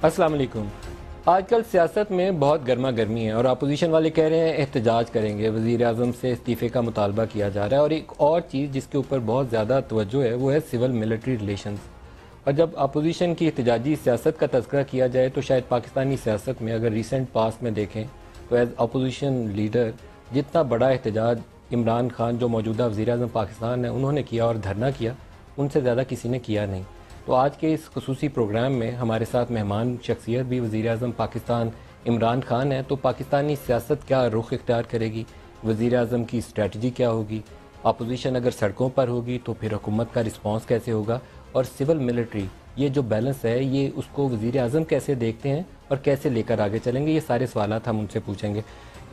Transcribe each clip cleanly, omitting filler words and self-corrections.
السلام علیکم۔ آج کل سیاست میں بہت گرما گرمی ہے اور اپوزیشن والے کہہ رہے ہیں احتجاج کریں گے، وزیر اعظم سے استعفے کا مطالبہ کیا جا رہا ہے، اور ایک اور چیز جس کے اوپر بہت زیادہ توجہ ہے وہ ہے سول ملٹری ریلیشنز۔ اور جب اپوزیشن کی احتجاجی سیاست کا تذکرہ کیا جائے تو شاید پاکستانی سیاست میں اگر ریسنٹ پاسٹ میں دیکھیں تو ایز اپوزیشن لیڈر جتنا بڑا احتجاج عمران خان جو موجودہ وزیر اعظم پاکستان ہیں انہوں نے کیا اور دھرنا کیا، ان سے زیادہ کسی نے کیا نہیں۔ تو آج کے اس خصوصی پروگرام میں ہمارے ساتھ مہمان شخصیت بھی وزیر اعظم پاکستان عمران خان ہیں۔ تو پاکستانی سیاست کیا رخ اختیار کرے گی، وزیر اعظم کی اسٹریٹجی کیا ہوگی، اپوزیشن اگر سڑکوں پر ہوگی تو پھر حکومت کا رسپانس کیسے ہوگا، اور سول ملٹری یہ جو بیلنس ہے یہ اس کو وزیر اعظم کیسے دیکھتے ہیں اور کیسے لے کر آگے چلیں گے، یہ سارے سوالات ہم ان سے پوچھیں گے۔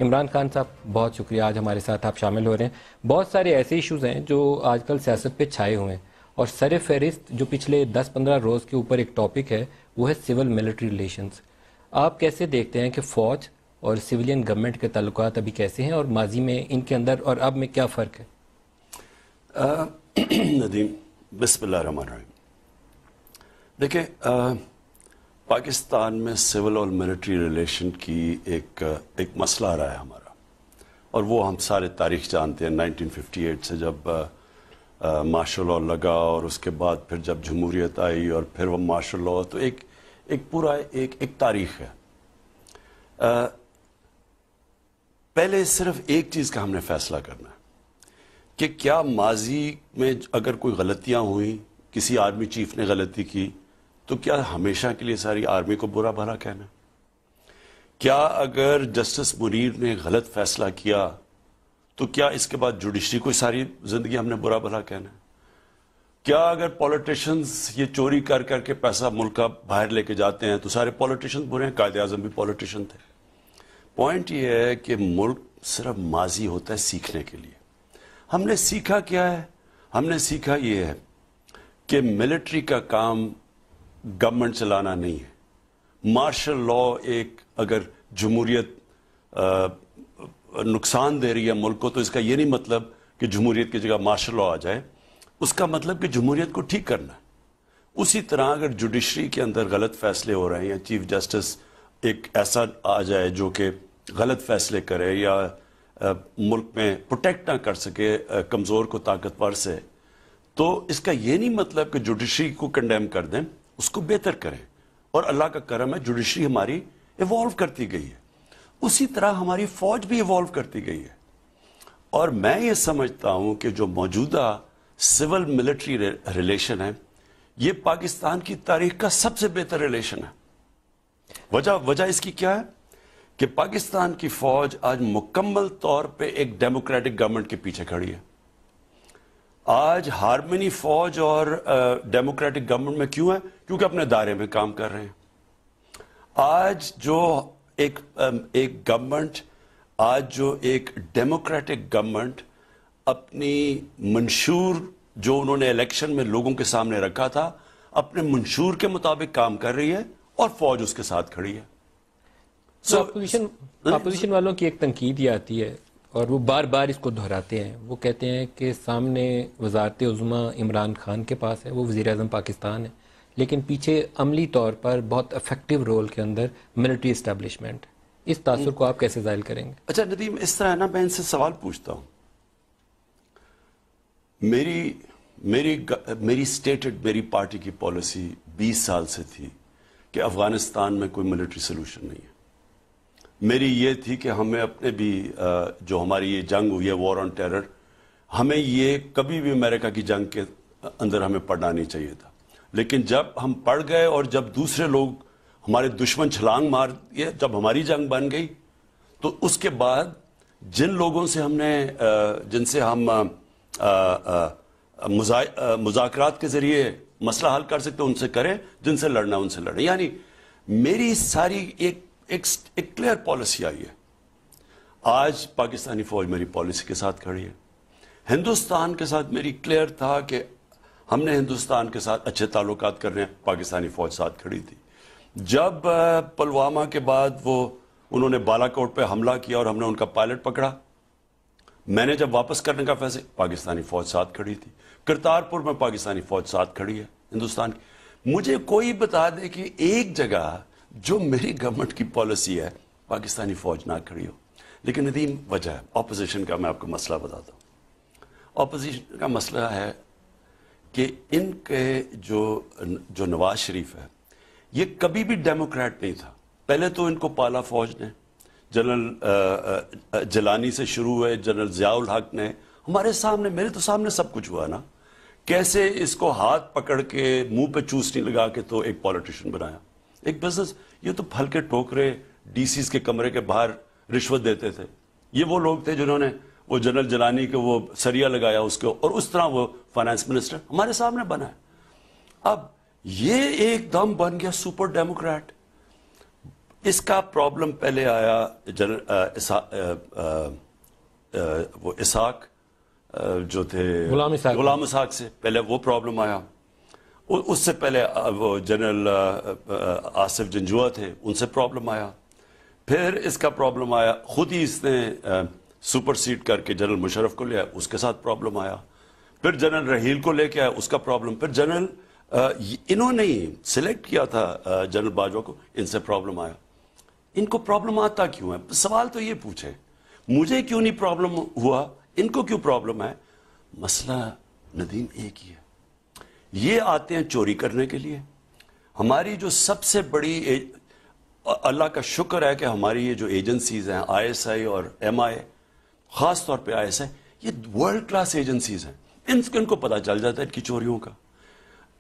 عمران خان صاحب بہت شکریہ، آج ہمارے ساتھ آپ شامل ہو رہے ہیں۔ بہت سارے ایسے ایشوز ہیں جو آج کل سیاست پہ چھائے ہوئے ہیں، اور سر فہرست جو پچھلے 10-15 روز کے اوپر ایک ٹاپک ہے وہ ہے سول ملٹری ریلیشنز۔ آپ کیسے دیکھتے ہیں کہ فوج اور سویلین گورنمنٹ کے تعلقات ابھی کیسے ہیں، اور ماضی میں ان کے اندر اور اب میں کیا فرق ہے؟ ندیم، بسم اللہ الرحمن الرحیم۔ دیکھیں، پاکستان میں سول اور ملٹری ریلیشن کی ایک مسئلہ آ رہا ہے ہمارا، اور وہ ہم سارے تاریخ جانتے ہیں۔ 1958 سے جب مارشل لاء لگا، اور اس کے بعد پھر جب جمہوریت آئی اور پھر وہ مارشل لاء، تو ایک پورا ایک تاریخ ہے۔ پہلے صرف ایک چیز کا ہم نے فیصلہ کرنا ہے کہ کیا ماضی میں اگر کوئی غلطیاں ہوئیں، کسی آرمی چیف نے غلطی کی، تو کیا ہمیشہ کے لیے ساری آرمی کو برا بھلا کہنا ہے؟ کیا اگر جسٹس منیر نے غلط فیصلہ کیا تو کیا اس کے بعد جوڈیشری کو ساری زندگی ہم نے برا بھلا کہنا ہے؟ کیا اگر پولیٹیشنز یہ چوری کر کر کے پیسہ ملک کا باہر لے کے جاتے ہیں تو سارے پولیٹیشنز برے ہیں؟ قائد اعظم بھی پولیٹیشن تھے۔ پوائنٹ یہ ہے کہ ملک صرف ماضی ہوتا ہے سیکھنے کے لیے۔ ہم نے سیکھا کیا ہے؟ ہم نے سیکھا یہ ہے کہ ملٹری کا کام گورنمنٹ چلانا نہیں ہے۔ مارشل لاء ایک اگر جمہوریت نقصان دے رہی ہے ملک کو، تو اس کا یہ نہیں مطلب کہ جمہوریت کی جگہ مارشل لاء آ جائے، اس کا مطلب کہ جمہوریت کو ٹھیک کرنا ہے۔ اسی طرح اگر جوڈیشری کے اندر غلط فیصلے ہو رہے ہیں، یا چیف جسٹس ایک ایسا آ جائے جو کہ غلط فیصلے کرے یا ملک میں پروٹیکٹ نہ کر سکے کمزور کو طاقتور سے، تو اس کا یہ نہیں مطلب کہ جوڈیشری کو کنڈیم کر دیں، اس کو بہتر کریں۔ اور اللہ کا کرم ہے، جوڈیشری ہماری ایوالو کرتی گئی ہے، اسی طرح ہماری فوج بھی ایوالو کرتی گئی ہے۔ اور میں یہ سمجھتا ہوں کہ جو موجودہ سول ملٹری ریلیشن ہے، یہ پاکستان کی تاریخ کا سب سے بہتر ریلیشن ہے۔ وجہ اس کی کیا ہے کہ پاکستان کی فوج آج مکمل طور پہ ایک ڈیموکریٹک گورنمنٹ کے پیچھے کھڑی ہے۔ آج ہارمنی فوج اور ڈیموکریٹک گورنمنٹ میں کیوں ہے؟ کیونکہ اپنے دائرے میں کام کر رہے ہیں۔ آج جو ایک گورنمنٹ، آج جو ایک ڈیموکریٹک گورنمنٹ اپنی منشور جو انہوں نے الیکشن میں لوگوں کے سامنے رکھا تھا، اپنے منشور کے مطابق کام کر رہی ہے، اور فوج اس کے ساتھ کھڑی ہے۔ اپوزیشن والوں کی ایک تنقید یہ آتی ہے، اور وہ بار بار اس کو دہراتے ہیں، وہ کہتے ہیں کہ سامنے وزارت عظمیٰ عمران خان کے پاس ہے، وہ وزیر اعظم پاکستان ہے، لیکن پیچھے عملی طور پر بہت افیکٹو رول کے اندر ملٹری اسٹیبلشمنٹ۔ اس تاثر کو آپ کیسے ظاہر کریں گے؟ اچھا ندیم، اس طرح ہے نا، میں ان سے سوال پوچھتا ہوں۔ میری اسٹیٹڈ، میری پارٹی کی پالیسی 20 سال سے تھی کہ افغانستان میں کوئی ملٹری سلوشن نہیں ہے۔ میری یہ تھی کہ ہمیں اپنے بھی جو ہماری یہ جنگ ہوئی ہے، وار آن ٹیرر، ہمیں یہ کبھی بھی امریکہ کی جنگ کے اندر ہمیں پڑنا نہیں چاہیے تھا۔ لیکن جب ہم پڑ گئے اور جب دوسرے لوگ ہمارے دشمن چھلانگ مار دیے، جب ہماری جنگ بن گئی، تو اس کے بعد جن لوگوں سے جن سے ہم مذاکرات کے ذریعے مسئلہ حل کر سکتے ان سے کریں، جن سے لڑنا ان سے لڑیں۔ یعنی میری ساری ایک کلیئر پالیسی آئی ہے۔ آج پاکستانی فوج میری پالیسی کے ساتھ کھڑی ہے۔ ہندوستان کے ساتھ میری کلیئر تھا کہ ہم نے ہندوستان کے ساتھ اچھے تعلقات کرنے، پاکستانی فوج ساتھ کھڑی تھی۔ جب پلوامہ کے بعد انہوں نے بالا کوٹ پہ حملہ کیا اور ہم نے ان کا پائلٹ پکڑا، میں نے جب واپس کرنے کا فیصلہ، پاکستانی فوج ساتھ کھڑی تھی۔ کرتارپور میں پاکستانی فوج ساتھ کھڑی ہے ہندوستان کی۔ مجھے کوئی بتا دے کہ ایک جگہ جو میری گورنمنٹ کی پالیسی ہے پاکستانی فوج نہ کھڑی ہو. لیکن ندیم وجہ ہے اپوزیشن کا. میں آپ کو مسئلہ بتاتا ہوں. اپوزیشن کا مسئلہ ہے کہ ان کے جو نواز شریف ہے یہ کبھی بھی ڈیموکریٹ نہیں تھا. پہلے تو ان کو پالا فوج نے, جنرل جیلانی سے شروع ہوئے, جنرل ضیاء الحق نے, ہمارے سامنے, میرے تو سامنے سب کچھ ہوا نا, کیسے اس کو ہاتھ پکڑ کے منہ پہ چوسنی لگا کے تو ایک پولیٹیشین بنایا, ایک بزنس. یہ تو پھل کے ٹوکرے ڈی سیز کے کمرے کے باہر رشوت دیتے تھے. یہ وہ لوگ تھے جنہوں نے وہ جنرل جیلانی کو وہ سریا لگایا اس کو, اور اس طرح وہ فائنانس منسٹر ہمارے سامنے بنا ہے. اب یہ ایک دم بن گیا سپر ڈیموکریٹ. اس کا پرابلم پہلے آیا وہ اسحاق جو تھے غلام اسحاق سے, پہلے وہ پرابلم آیا. اس سے پہلے وہ جنرل آصف جنجوعہ تھے, ان سے پرابلم آیا. پھر اس کا پرابلم آیا, خود ہی اس نے سپر سیڈ کر کے جنرل مشرف کو لیا, اس کے ساتھ پرابلم آیا. پھر جنرل رحیل کو لے کے آیا, اس کا پرابلم. پھر جنرل انہوں نے سلیکٹ کیا تھا جنرل باجوہ کو, ان سے پرابلم آیا. ان کو پرابلم آتا کیوں ہے؟ سوال تو یہ پوچھے, مجھے کیوں نہیں پرابلم ہوا, ان کو کیوں پرابلم ہے؟ مسئلہ ندیم ایک ہی ہے. یہ آتے ہیں چوری کرنے کے لیے. ہماری جو سب سے بڑی اللہ کا شکر ہے کہ ہماری یہ جو ایجنسیز ہیں آئی ایس آئی اور ایم آئی, خاص طور پہ آئی ایس آئی, یہ ورلڈ کلاس ایجنسیز ہیں. ان کو پتہ چل جاتا ہے ان کی چوریوں کا.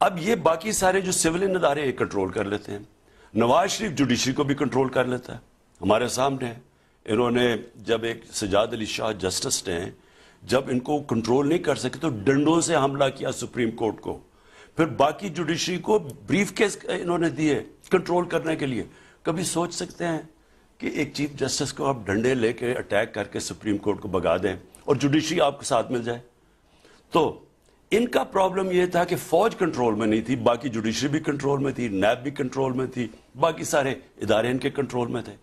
اب یہ باقی سارے جو سولین ادارے ہیں کنٹرول کر لیتے ہیں. نواز شریف جوڈیشری کو بھی کنٹرول کر لیتا ہے, ہمارے سامنے ہے. انہوں نے جب ایک سجاد علی شاہ جسٹس نے جب ان کو کنٹرول نہیں کر سکے تو ڈنڈوں سے حملہ کیا سپریم کورٹ کو. پھر باقی جوڈیشری کو بریف کیس انہوں نے دیے کنٹرول کرنے کے لیے. کبھی سوچ سکتے ہیں کہ ایک چیف جسٹس کو آپ ڈنڈے لے کے اٹیک کر کے سپریم کورٹ کو بگا دیں اور جوڈیشری آپ کے ساتھ مل جائے؟ تو ان کا پرابلم یہ تھا کہ فوج کنٹرول میں نہیں تھی, باقی جوڈیشری بھی کنٹرول میں تھی, نیب بھی کنٹرول میں تھی, باقی سارے ادارے ان کے کنٹرول میں تھے.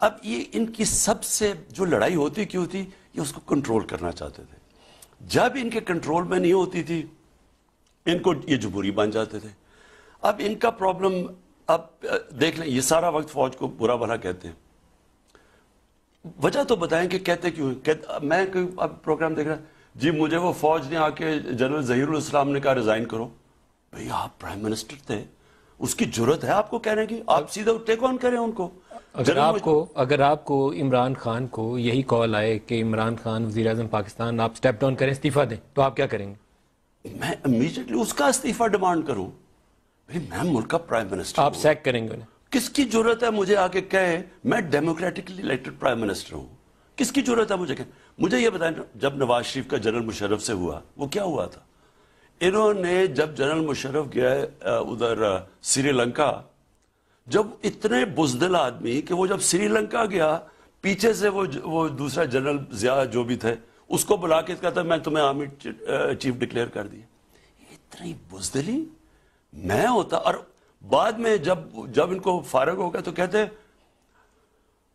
اب یہ ان کی سب سے جو لڑائی ہوتی کیوں تھی, یہ اس کو کنٹرول کرنا چاہتے تھے. جب ان کے کنٹرول میں نہیں ہوتی تھی ان کو یہ جمہوری بن جاتے تھے. اب ان کا پرابلم, اب دیکھ لیں, یہ سارا وقت فوج کو برا بھلا کہتے ہیں. وجہ تو بتائیں کہ کہتے کیوں ہیں. میں اب پروگرام دیکھ رہا, جی مجھے وہ فوج نے آ کے جنرل ظہیر الاسلام نے کہا ریزائن کرو. بھئی آپ پرائم منسٹر تھے, اس کی جرت ہے آپ کو کہنے کی, آپ سیدھا ٹیک آن کریں ان کو. اگر آپ کو عمران خان کو یہی کال آئے کہ عمران خان وزیر اعظم پاکستان, آپ سٹیپ ڈاؤن کریں, استعفیٰ دیں, تو آپ کیا کریں گے؟ میں امیجیٹلی اس کا استعفیٰ ڈیمانڈ کروں. میں ملک کا پرائم منسٹر, آپ سیک کریں گے انہیں؟ کس کی جرت ہے مجھے آ کے کہے میں ڈیموکریٹکلی الیکٹڈ پرائم منسٹر ہوں؟ کس کی جرت ہے مجھے کہ مجھے یہ بتائیں, جب نواز شریف کا جنرل مشرف سے ہوا وہ کیا ہوا تھا؟ انہوں نے جب جنرل مشرف گیا ادھر سری لنکا, جب اتنے بزدل آدمی کہ وہ جب سری لنکا گیا پیچھے سے وہ دوسرا جنرل ضیاء جو بھی تھے اس کو بلا کے کہتا میں تمہیں آرمی چیف ڈکلیئر کر دیا. اتنی بزدلی میں ہوتا. اور بعد میں جب ان کو فارغ ہو گیا تو کہتے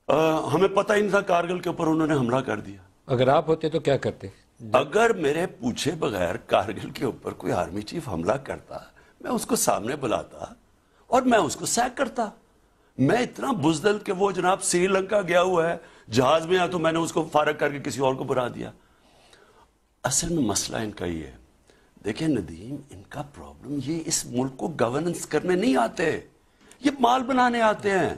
ہمیں پتہ ہی نہیں تھا کارگل کے اوپر انہوں نے حملہ کر دیا. اگر آپ ہوتے تو کیا کرتے؟ اگر میرے پوچھے بغیر کارگل کے اوپر کوئی آرمی چیف حملہ کرتا, میں اس کو سامنے بلاتا اور میں اس کو سیک کرتا. میں اتنا بزدل کہ وہ جناب سری لنکا گیا ہوا ہے جہاز میں, تو میں نے اس کو فارغ کر کے کسی اور کو بنا دیا. اصل میں مسئلہ ان کا یہ ہے. دیکھیں ندیم, ان کا پرابلم یہ اس ملک کو گورننس کرنے نہیں آتے, یہ مال بنانے آتے ہیں.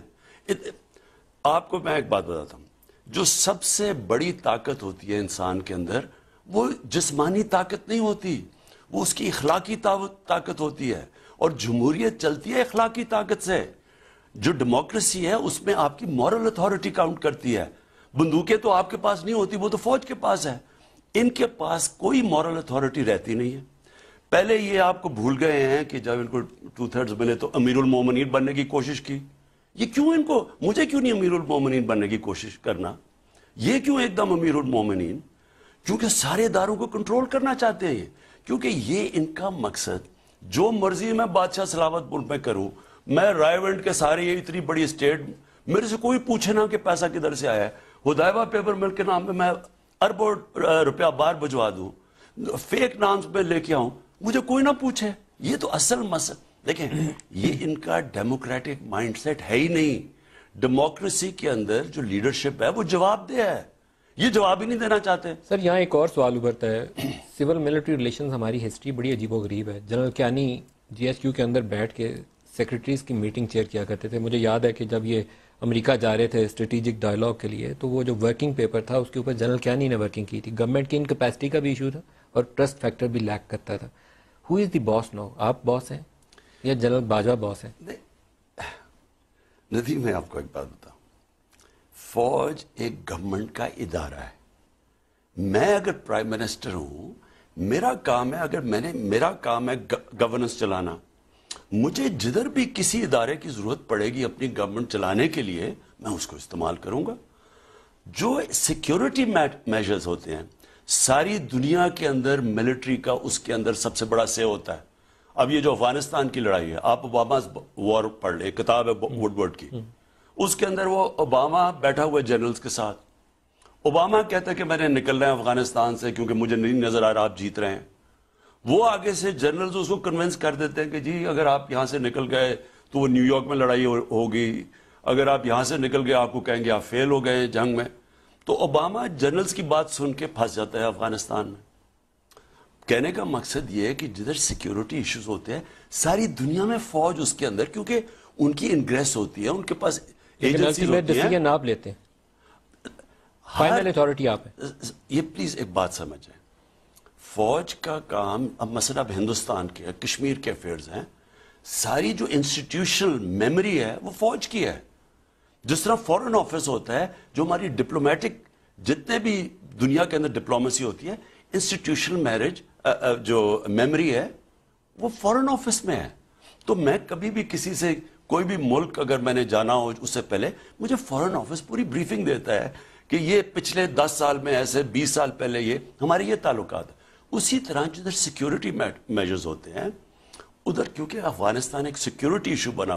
آپ کو میں ایک بات بتاتا ہوں, جو سب سے بڑی طاقت ہوتی ہے انسان کے اندر وہ جسمانی طاقت نہیں ہوتی, وہ اس کی اخلاقی طاقت ہوتی ہے. اور جمہوریت چلتی ہے اخلاقی طاقت سے. جو ڈیموکریسی ہے اس میں آپ کی مورل اتھارٹی کاؤنٹ کرتی ہے. بندوقیں تو آپ کے پاس نہیں ہوتی, وہ تو فوج کے پاس ہے. ان کے پاس کوئی مورل اتھارٹی رہتی نہیں ہے. پہلے یہ آپ کو بھول گئے ہیں کہ جب ان کو 2/3 ملے تو امیر المومنین بننے کی کوشش کی. یہ کیوں ان کو, مجھے کیوں نہیں امیر المومنین بننے کی کوشش کرنا؟ یہ کیوں ایک دم امیر المومنین؟ کیونکہ سارے اداروں کو کنٹرول کرنا چاہتے ہیں. کیونکہ یہ ان کا مقصد, جو مرضی میں بادشاہ سلاوت ملک میں کروں, میں رائے ونڈ کے سارے یہ اتنی بڑی اسٹیٹ, میرے سے کوئی پوچھے نہ کہ پیسہ کدھر سے آیا ہے. حدیبہ پیپر مل کے نام پہ میں اربوں روپیہ بار بجوا دوں, فیک نام میں لے کے آؤں, مجھے کوئی نہ پوچھے. یہ تو اصل دیکھیں یہ ان کا ڈیموکریٹک مائنڈ سیٹ ہے ہی نہیں. ڈیموکریسی کے اندر جو لیڈرشپ ہے وہ جواب دہ ہے, یہ جواب ہی نہیں دینا چاہتے. سر یہاں ایک اور سوال ابھرتا ہے, سول ملٹری ریلیشنز ہماری ہسٹری بڑی عجیب و غریب ہے. جنرل کیانی جی ایس کیو کے اندر بیٹھ کے سیکرٹریز کی میٹنگ چیئر کیا کرتے تھے. مجھے یاد ہے کہ جب یہ امریکہ جا رہے تھے اسٹریٹجک ڈائلاگ کے لیے تو وہ جو ورکنگ پیپر تھا اس کے اوپر جنرل کیانی نے ورکنگ کی تھی. گورنمنٹ کی انکیپیسٹی کا بھی ایشو تھا اور ٹرسٹ فیکٹر بھی لیک کرتا تھا. ہو از دی باس نو, آپ باس ہیں یا جنرل باجوہ باس ہیں؟ ندیم میں آپ کو ایک بات بتاؤں, فوج ایک گورنمنٹ کا ادارہ ہے. میں اگر پرائم منسٹر ہوں, میرا کام ہے, میرا کام ہے گورننس چلانا. مجھے جدھر بھی کسی ادارے کی ضرورت پڑے گی اپنی گورنمنٹ چلانے کے لیے, میں اس کو استعمال کروں گا. جو سیکیورٹی میجرز ہوتے ہیں ساری دنیا کے اندر ملٹری کا اس کے اندر سب سے بڑا سے ہوتا ہے. اب یہ جو افغانستان کی لڑائی ہے, آپ اوباماز وار پڑھ لیں, کتاب ہے وڈ ورڈ کی, اس کے اندر وہ اوباما بیٹھا ہوا جنرلز کے ساتھ. اوباما کہتا ہے کہ میں نے نکلنا ہے افغانستان سے کیونکہ مجھے نہیں نظر آ رہا آپ جیت رہے ہیں. وہ آگے سے جنرلز اس کو کنونس کر دیتے ہیں کہ جی اگر آپ یہاں سے نکل گئے تو وہ نیو یارک میں لڑائی ہوگی, اگر آپ یہاں سے نکل گئے آپ کو کہیں گے آپ فیل ہو گئے جنگ میں. تو اوباما جنرلز کی بات سن کے پھنس جاتا ہے افغانستان میں. کہنے کا مقصد یہ ہے کہ جدھر سیکیورٹی ایشوز ہوتے ہیں ساری دنیا میں فوج اس کے اندر, کیونکہ ان کی انگریس ہوتی ہے, ان کے پاس ایجنسیز ہوتی ہیں, ڈیسیژن آپ لیتے ہیں, فائنل اتھارٹی آپ ہیں. یہ پلیز ایک بات سمجھیں, فوج کا کام, اب مثلا اب ہندوستان کے کشمیر کے افیئرز ہیں, ساری جو انسٹیٹیوشنل میموری ہے وہ فوج کی ہے. جس طرح فورن آفس ہوتا ہے, جو ہماری ڈپلومیٹک جتنے بھی دنیا کے اندر ڈپلومیسی ہوتی ہے, انسٹیٹیوشنل جو میموری ہے وہ فورن آفس میں ہے. تو میں کبھی بھی کسی سے کوئی بھی ملک اگر میں نے جانا ہو اس سے پہلے مجھے فورن آفس پوری بریفنگ دیتا ہے کہ یہ پچھلے 10 سال میں ایسے 20 سال پہلے یہ ہمارے یہ تعلقات. اسی طرح جدھر سیکیورٹی میجرز ہوتے ہیں ادھر, کیونکہ افغانستان ایک سیکیورٹی ایشو بنا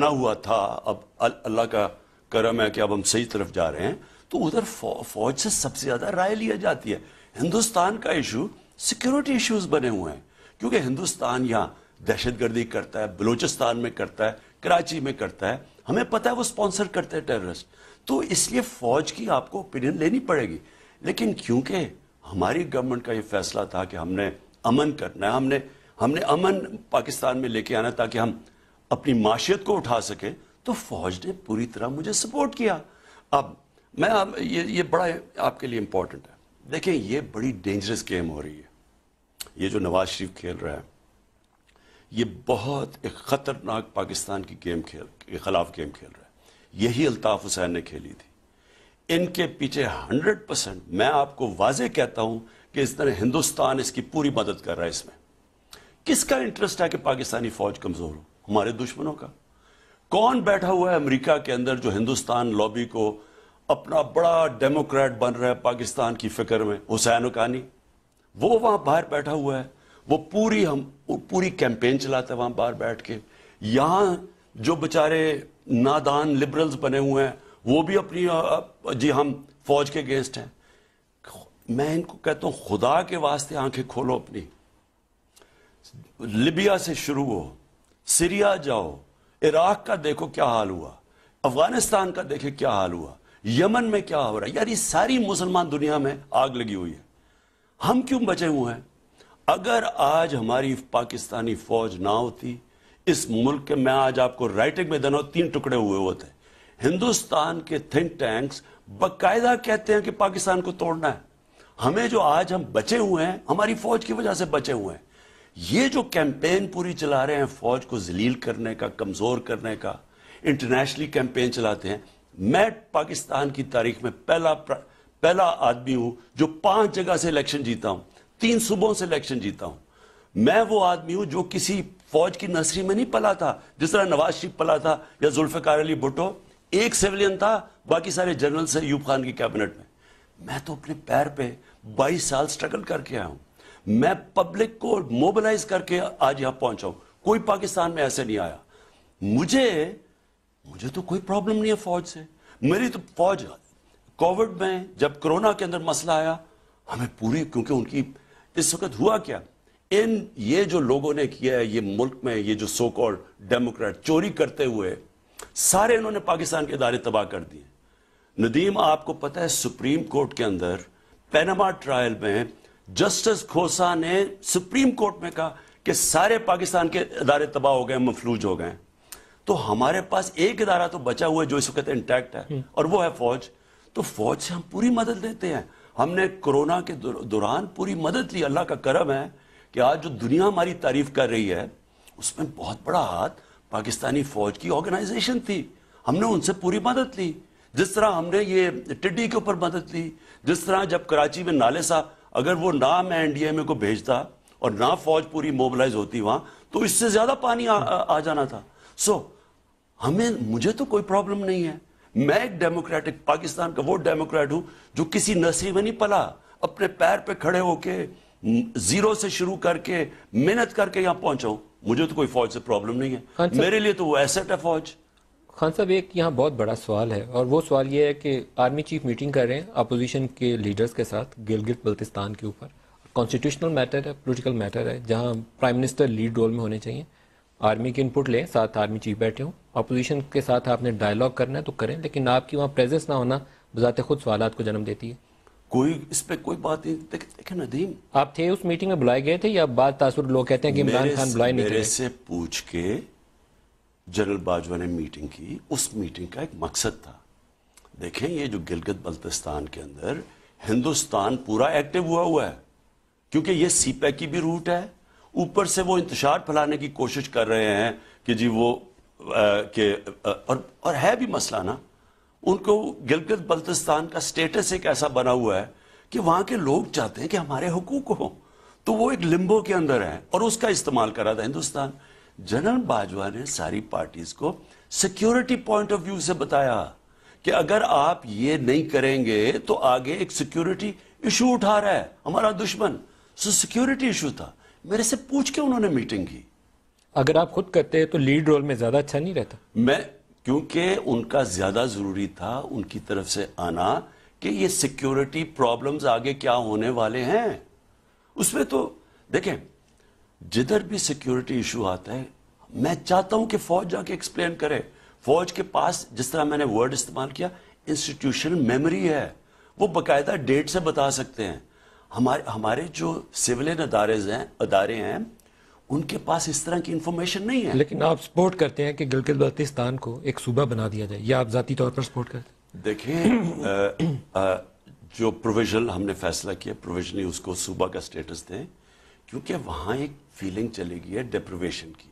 ہوا تھا, اب اللہ کا کرم ہے کہ اب ہم صحیح طرف جا رہے ہیں, تو ادھر فوج سے سب سے زیادہ رائے لیا جاتی ہے. ہندوستان کا ایشو سیکیورٹی ایشوز بنے ہوئے ہیں, کیونکہ ہندوستان یہاں دہشت گردی کرتا ہے, بلوچستان میں کرتا ہے, کراچی میں کرتا ہے, ہمیں پتہ ہے وہ سپانسر کرتے ہیں ٹیررسٹ. تو اس لیے فوج کی آپ کو اوپینین لینی پڑے گی. لیکن کیونکہ ہماری گورنمنٹ کا یہ فیصلہ تھا کہ ہم نے امن کرنا ہے, ہم نے امن پاکستان میں لے کے آنا تاکہ ہم اپنی معاشیت کو اٹھا سکیں, تو فوج نے پوری طرح مجھے سپورٹ کیا. اب یہ بڑا آپ کے لیے امپورٹنٹ ہے. دیکھیں یہ بڑی ڈینجرس گیم ہو رہی ہے, یہ جو نواز شریف کھیل رہا ہے یہ بہت ایک خطرناک پاکستان کی کے خلاف گیم کھیل رہا ہے. یہی الطاف حسین نے کھیلی تھی. ان کے پیچھے 100% میں آپ کو واضح کہتا ہوں کہ اس طرح ہندوستان اس کی پوری مدد کر رہا ہے. اس میں کس کا انٹرسٹ ہے کہ پاکستانی فوج کمزور ہو؟ ہمارے دشمنوں کا. کون بیٹھا ہوا ہے امریکہ کے اندر جو ہندوستان لابی کو اپنا بڑا ڈیموکریٹ بن رہا ہے پاکستان کی فکر میں؟ حسین حقانی, وہ وہاں باہر بیٹھا ہوا ہے, وہ پوری کیمپین چلاتا ہے وہاں باہر بیٹھ کے. یہاں جو بچارے نادان لبرلز بنے ہوئے ہیں وہ بھی اپنی جی ہم فوج کے اگینسٹ ہیں. میں ان کو کہتا ہوں خدا کے واسطے آنکھیں کھولو اپنی. لیبیا سے شروع ہو, سیریا جاؤ, عراق کا دیکھو کیا حال ہوا, افغانستان کا دیکھے کیا حال ہوا, یمن میں کیا ہو رہا ہے. یار یہ ساری مسلمان دنیا میں آگ لگی ہوئی ہے. ہم کیوں بچے ہوئے ہیں؟ اگر آج ہماری پاکستانی فوج نہ ہوتی اس ملک کے, میں آج آپ کو رائٹنگ میں دینا 3 ٹکڑے ہوئے ہوتے. ہندوستان کے تھنک ٹینکس باقاعدہ کہتے ہیں کہ پاکستان کو توڑنا ہے. ہمیں جو آج ہم بچے ہوئے ہیں ہماری فوج کی وجہ سے بچے ہوئے ہیں. یہ جو کیمپین پوری چلا رہے ہیں فوج کو ذلیل کرنے کا, کمزور کرنے کا, انٹرنیشنلی کیمپین چلاتے ہیں. میں پاکستان کی تاریخ میں پہلا آدمی ہوں جو 5 جگہ سے الیکشن جیتا ہوں, 3 صوبوں سے الیکشن جیتا ہوں. میں وہ آدمی ہوں جو کسی فوج کی نرسری میں نہیں پلا تھا جس طرح نواز شریف پلا تھا یا ذوالفقار علی بھٹو. ایک سیولین تھا, باقی سارے جنرل سے ایوب خان کی کیبنٹ میں. میں تو اپنے پیر پہ 22 سال سٹرگل کر کے آیا ہوں. میں پبلک کو موبلائز کر کے آج یہاں پہنچا ہوں. کوئی پاکستان میں ایسے نہیں آیا. مجھے تو کوئی پرابلم نہیں ہے فوج سے. میری تو فوج کووڈ میں جب کرونا کے اندر مسئلہ آیا ہمیں پوری, کیونکہ ان کی اس وقت ہوا کیا, یہ جو لوگوں نے کیا ہے یہ ملک میں، یہ جو سو کالڈ ڈیموکریٹ چوری کرتے ہوئے سارے انہوں نے پاکستان کے ادارے تباہ کر دیے. ندیم آپ کو پتہ ہے سپریم کورٹ کے اندر پیناما ٹرائل میں جسٹس کھوسا نے سپریم کورٹ میں کہا کہ سارے پاکستان کے ادارے تباہ ہو گئے، مفلوج ہو گئے. تو ہمارے پاس ایک ادارہ تو بچا ہوا ہے جو اس وقت انٹیکٹ ہے، اور وہ ہے فوج. تو فوج سے ہم پوری مدد لیتے ہیں. ہم نے کورونا کے دوران پوری مدد لی. اللہ کا کرم ہے کہ آج جو دنیا ہماری تعریف کر رہی ہے اس میں بہت بڑا ہاتھ پاکستانی فوج کی آرگنائزیشن تھی. ہم نے ان سے پوری مدد لی. جس طرح ہم نے یہ ٹڈی کے اوپر مدد لی، جس طرح جب کراچی میں نالے سا اگر وہ نہ میں این ڈی ایم اے کو بھیجتا اور نہ فوج پوری موبلائز ہوتی وہاں تو اس سے زیادہ پانی آ جانا تھا. مجھے تو کوئی پرابلم نہیں ہے. میں ایک ڈیموکریٹک پاکستان کا وہ ڈیموکریٹ ہوں جو کسی نسری میں نہیں پلا، اپنے پیر پہ کھڑے ہو کے زیرو سے شروع کر کے محنت کر کے یہاں پہنچا ہوں. مجھے تو کوئی فوج سے پرابلم نہیں ہے. میرے لیے تو وہ ایسٹ ہے فوج. خان صاحب ایک یہاں بہت بڑا سوال ہے، اور وہ سوال یہ ہے کہ آرمی چیف میٹنگ کر رہے ہیں اپوزیشن کے لیڈرز کے ساتھ گلگت بلتستان کے اوپر. کانسٹیٹیوشنل میٹر ہے، پولیٹیکل میٹر ہے، جہاں پرائم منسٹر لیڈ رول میں ہونے چاہیے. آرمی کی انپٹ لیں، ساتھ آرمی چیف بیٹھے ہوں. اپوزیشن کے ساتھ آپ نے ڈائلاگ کرنا ہے تو کریں، لیکن آپ کی وہاں پریزنس نہ ہونا بذات خود سوالات کو جنم دیتی ہے. اس پہ کوئی بات نہیں. دیکھیں ندیم، آپ تھے اس میٹنگ میں، بلائے گئے تھے، یا بعد تاثر لوگ کہتے ہیں کہ عمران خان بلائے نہیں تھے؟ میرے سے پوچھ کے جنرل باجوہ نے میٹنگ کی. اس میٹنگ کا ایک مقصد تھا. دیکھیں یہ جو گلگت بلتستان کے اندر ہندوستان پورا ایکٹیو ہوا ہے، کیونکہ یہ سی پیک کی بھی روٹ ہے. اوپر سے وہ انتشار پھیلانے کی کوشش کر رہے ہیں کہ جی وہ اور ہے بھی مسئلہ نا. ان کو گلگت بلتستان کا سٹیٹس ایک ایسا بنا ہوا ہے کہ وہاں کے لوگ چاہتے ہیں کہ ہمارے حقوق ہوں، تو وہ ایک لمبو کے اندر ہے اور اس کا استعمال کرا تھا ہندوستان. جنرل باجوہ نے ساری پارٹیز کو سیکیورٹی پوائنٹ آف ویو سے بتایا کہ اگر آپ یہ نہیں کریں گے تو آگے ایک سیکیورٹی ایشو اٹھا رہا ہے ہمارا دشمن. سیکیورٹی ایشو تھا. میرے سے پوچھ کے انہوں نے میٹنگ کی. اگر آپ خود کرتے تو لیڈ رول میں زیادہ اچھا نہیں رہتا؟ کیونکہ ان کا زیادہ ضروری تھا ان کی طرف سے آنا کہ یہ سیکیورٹی پرابلمز آگے کیا ہونے والے ہیں. اس میں تو دیکھیں جدھر بھی سیکیورٹی ایشو آتا ہے میں چاہتا ہوں کہ فوج جا کے ایکسپلین کرے. فوج کے پاس جس طرح میں نے ورڈ استعمال کیا انسٹیٹیوشنل میموری ہے، وہ باقاعدہ ڈیٹ سے بتا سکتے ہیں. ہمارے جو سیولین ادارے ہیں ان کے پاس اس طرح کی انفارمیشن نہیں ہے. لیکن آپ سپورٹ کرتے ہیں کہ گلگت بلتستان کو ایک صوبہ بنا دیا جائے، یا آپ ذاتی طور پر سپورٹ کرتے ہیں؟ دیکھیں جو پروویژنل ہم نے فیصلہ کیا پروویژنلی اس کو صوبہ کا سٹیٹس دیں، کیونکہ وہاں ایک فیلنگ چلے گی ہے ڈیپریویشن کی.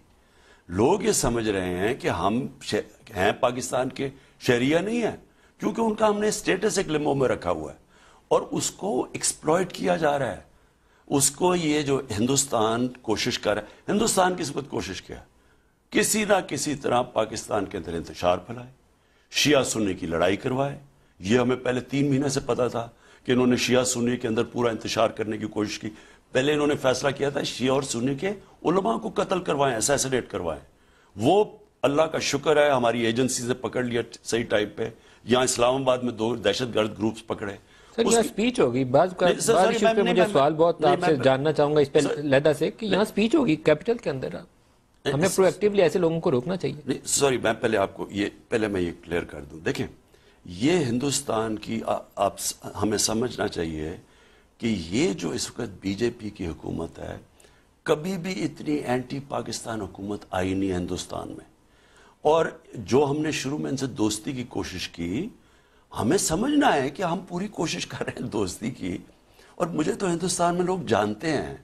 لوگ یہ سمجھ رہے ہیں کہ ہم ہیں پاکستان کے شہریہ نہیں ہیں، کیونکہ ان کا ہم نے سٹیٹس ایک لمبو میں رکھا ہوا ہے اور اس کو ایکسپلوئٹ کیا جا رہا ہے. اس کو یہ جو ہندوستان کوشش کر رہا ہے، ہندوستان کس وقت کوشش کیا کسی نہ کسی طرح پاکستان کے اندر انتشار پھیلائے، شیعہ سنی کی لڑائی کروائے. یہ ہمیں پہلے 3 مہینے سے پتا تھا کہ انہوں نے شیعہ سنی کے اندر پورا انتشار کرنے کی کوشش کی. پہلے انہوں نے فیصلہ کیا تھا شیعہ اور سنی کے علماء کو قتل کروائیں، اسیسینیٹ کروائیں. وہ اللہ کا شکر ہے ہماری ایجنسی سے پکڑ لیا صحیح ٹائم پہ. یہاں اسلام آباد میں 2 دہشت گرد گروپس پکڑے. سر یہاں سپیچ ہوگی بعض ایشوز پہ، مجھے سوال بہت آپ سے جاننا چاہوں گا اس پہ لیدا سے کہ یہاں سپیچ ہوگی کیپٹل کے اندر، ہمیں پرو ایکٹیولی ایسے لوگوں کو روکنا چاہیے. سوری میں پہلے آپ کو پہلے میں یہ کلیئر کر دوں. دیکھیں یہ ہندوستان کی ہمیں سمجھنا چاہیے کہ یہ جو اس وقت بی جے پی کی حکومت ہے کبھی بھی اتنی اینٹی پاکستان حکومت آئی نہیں ہے ہندوستان میں. اور جو ہم نے شروع میں ان سے دوستی کی کوشش کی ہمیں سمجھنا ہے کہ ہم پوری کوشش کر رہے ہیں دوستی کی. اور مجھے تو ہندوستان میں لوگ جانتے ہیں،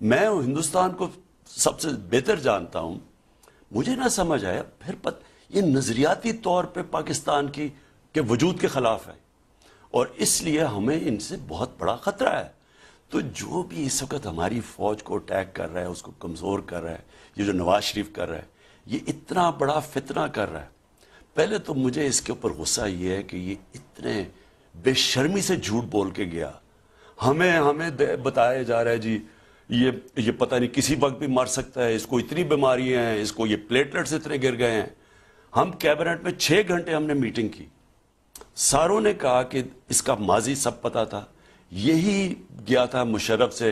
میں ہندوستان کو سب سے بہتر جانتا ہوں. مجھے نہ سمجھ آیا پھر یہ نظریاتی طور پہ پاکستان کے وجود کے خلاف ہے اور اس لیے ہمیں ان سے بہت بڑا خطرہ ہے. تو جو بھی اس وقت ہماری فوج کو اٹیک کر رہا ہے، اس کو کمزور کر رہا ہے، یہ جو نواز شریف کر رہا ہے یہ اتنا بڑا فتنہ کر رہا ہے. پہلے تو مجھے اس کے اوپر غصہ یہ ہے کہ یہ اتنے بے شرمی سے جھوٹ بول کے گیا. ہمیں بتایا جا رہا ہے جی یہ پتہ نہیں کسی وقت بھی مر سکتا ہے، اس کو اتنی بیماریاں ہیں، اس کو یہ پلیٹلیٹس اتنے گر گئے ہیں. ہم کیبنٹ میں 6 گھنٹے ہم نے میٹنگ کی. ساروں نے کہا کہ اس کا ماضی سب پتا تھا. یہی گیا تھا مشرف سے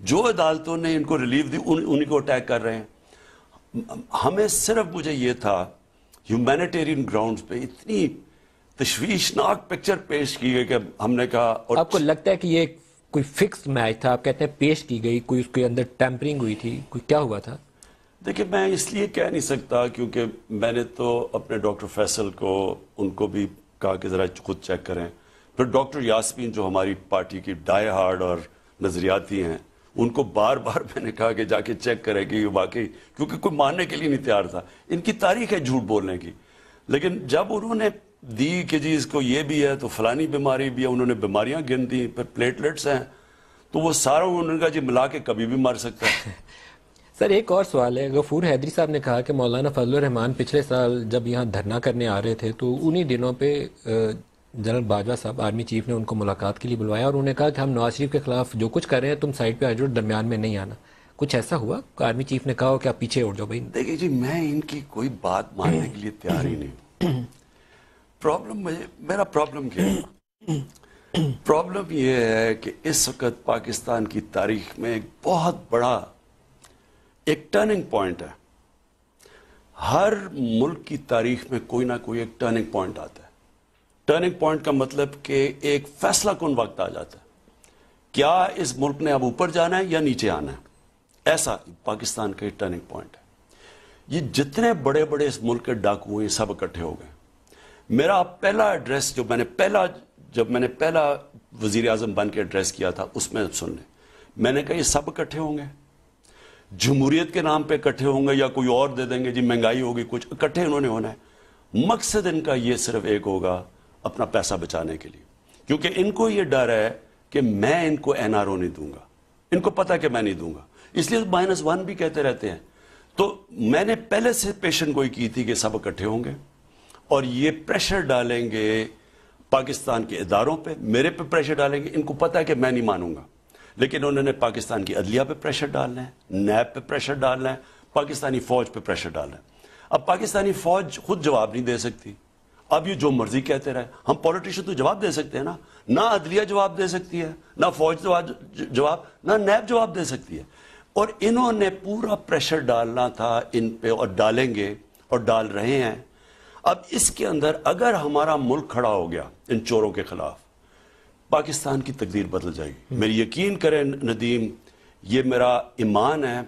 جو عدالتوں نے ان کو ریلیف دی انہیں کو اٹیک کر رہے ہیں. ہمیں صرف مجھے یہ تھا ہیومینیٹیرین گراؤنڈز پہ اتنی تشویشناک پکچر پیش کی گئی کہ ہم نے کہا. اور آپ کو لگتا ہے کہ یہ کوئی فکس میچ تھا؟ آپ کہتے ہیں پیش کی گئی، کوئی اس کے اندر ٹیمپرنگ ہوئی تھی، کوئی کیا ہوا تھا؟ دیکھیں میں اس لیے کہہ نہیں سکتا کیونکہ میں نے تو اپنے ڈاکٹر فیصل کو ان کو بھی کہا کہ ذرا خود چیک کریں. پھر ڈاکٹر یاسمین جو ہماری پارٹی کی ڈائی ہارڈ اور نظریاتی ہیں ان کو بار بار میں نے کہا کہ جا کے چیک کرے کہ یہ واقعی، کیونکہ کوئی ماننے کے لیے نہیں تیار تھا. ان کی تاریخ ہے جھوٹ بولنے کی. لیکن جب انہوں نے دی کہ جی اس کو یہ بھی ہے تو فلانی بیماری بھی ہے، انہوں نے بیماریاں گن دی، پھر پلیٹلیٹس ہیں، تو وہ سارا انہوں نے کہا جی ملا کے کبھی بھی مر سکتا ہے. سر ایک اور سوال ہے، غفور حیدری صاحب نے کہا کہ مولانا فضل الرحمان پچھلے سال جب یہاں دھرنا کرنے آ رہے تھے تو انہی دنوں پہ جنرل باجوہ صاحب آرمی چیف نے ان کو ملاقات کے لیے بلوایا اور انہوں نے کہا کہ ہم نواز شریف کے خلاف جو کچھ کر رہے ہیں تم سائڈ پہ آ جاؤ، درمیان میں نہیں آنا. کچھ ایسا ہوا؟ آرمی چیف نے کہا ہو کہ آپ پیچھے اٹھ جاؤ بھائی؟ دیکھیں جی میں ان کی کوئی بات ماننے کے لیے تیار ہی نہیں. میرا پرابلم کیا ہے؟ پرابلم یہ ہے کہ اس وقت پاکستان کی تاریخ میں ایک بہت بڑا ایک ٹرننگ پوائنٹ ہے. ہر ملک کی تاریخ میں کوئی نہ کوئی ایک ٹرننگ پوائنٹ آتا ہے. ٹرننگ پوائنٹ کا مطلب کہ ایک فیصلہ کن وقت آ جاتا ہے. کیا اس ملک نے اب اوپر جانا ہے یا نیچے آنا ہے؟ ایسا پاکستان کا ایک ٹرننگ پوائنٹ ہے. یہ جتنے بڑے بڑے اس ملک کے ڈاکو ہیں سب اکٹھے ہو گئے. میرا پہلا ایڈریس جب میں نے پہلا وزیر اعظم بن کے ایڈریس کیا تھا اس میں سن لیں، میں نے کہا یہ سب اکٹھے ہوں گے، جمہوریت کے نام پہ اکٹھے ہوں گے یا کوئی اور دے دیں گے جی مہنگائی ہوگی، کچھ اکٹھے انہوں نے ہونا ہے. مقصد ان کا یہ صرف ایک ہوگا، اپنا پیسہ بچانے کے لیے. کیونکہ ان کو یہ ڈر ہے کہ میں ان کو NRO نہیں دوں گا. ان کو پتا کہ میں نہیں دوں گا، اس لیے -1 بھی کہتے رہتے ہیں. تو میں نے پہلے سے پیشن گوئی کی تھی کہ سب اکٹھے ہوں گے اور یہ پریشر ڈالیں گے پاکستان کے اداروں پہ، میرے پہ پریشر ڈالیں گے. ان کو پتا ہے کہ میں نہیں مانوں گا، لیکن انہوں نے پاکستان کی عدلیہ پہ پریشر ڈالنا ہے، نیب پہ پریشر ڈالنا ہے، پاکستانی فوج پہ پریشر ڈالنا ہے. اب پاکستانی فوج خود جواب نہیں دے سکتی. اب یہ جو مرضی کہتے رہے. ہم پولیٹیشن تو جواب دے سکتے ہیں نا، نہ عدلیہ جواب دے سکتی ہے، نہ فوج جواب، نہ نیب جواب دے سکتی ہے. اور انہوں نے پورا پریشر ڈالنا تھا ان پہ اور ڈالیں گے اور ڈال رہے ہیں. اب اس کے اندر اگر ہمارا ملک کھڑا ہو گیا ان چوروں کے خلاف، پاکستان کی تقدیر بدل جائے گی. میری یقین کریں ندیم، یہ میرا ایمان ہے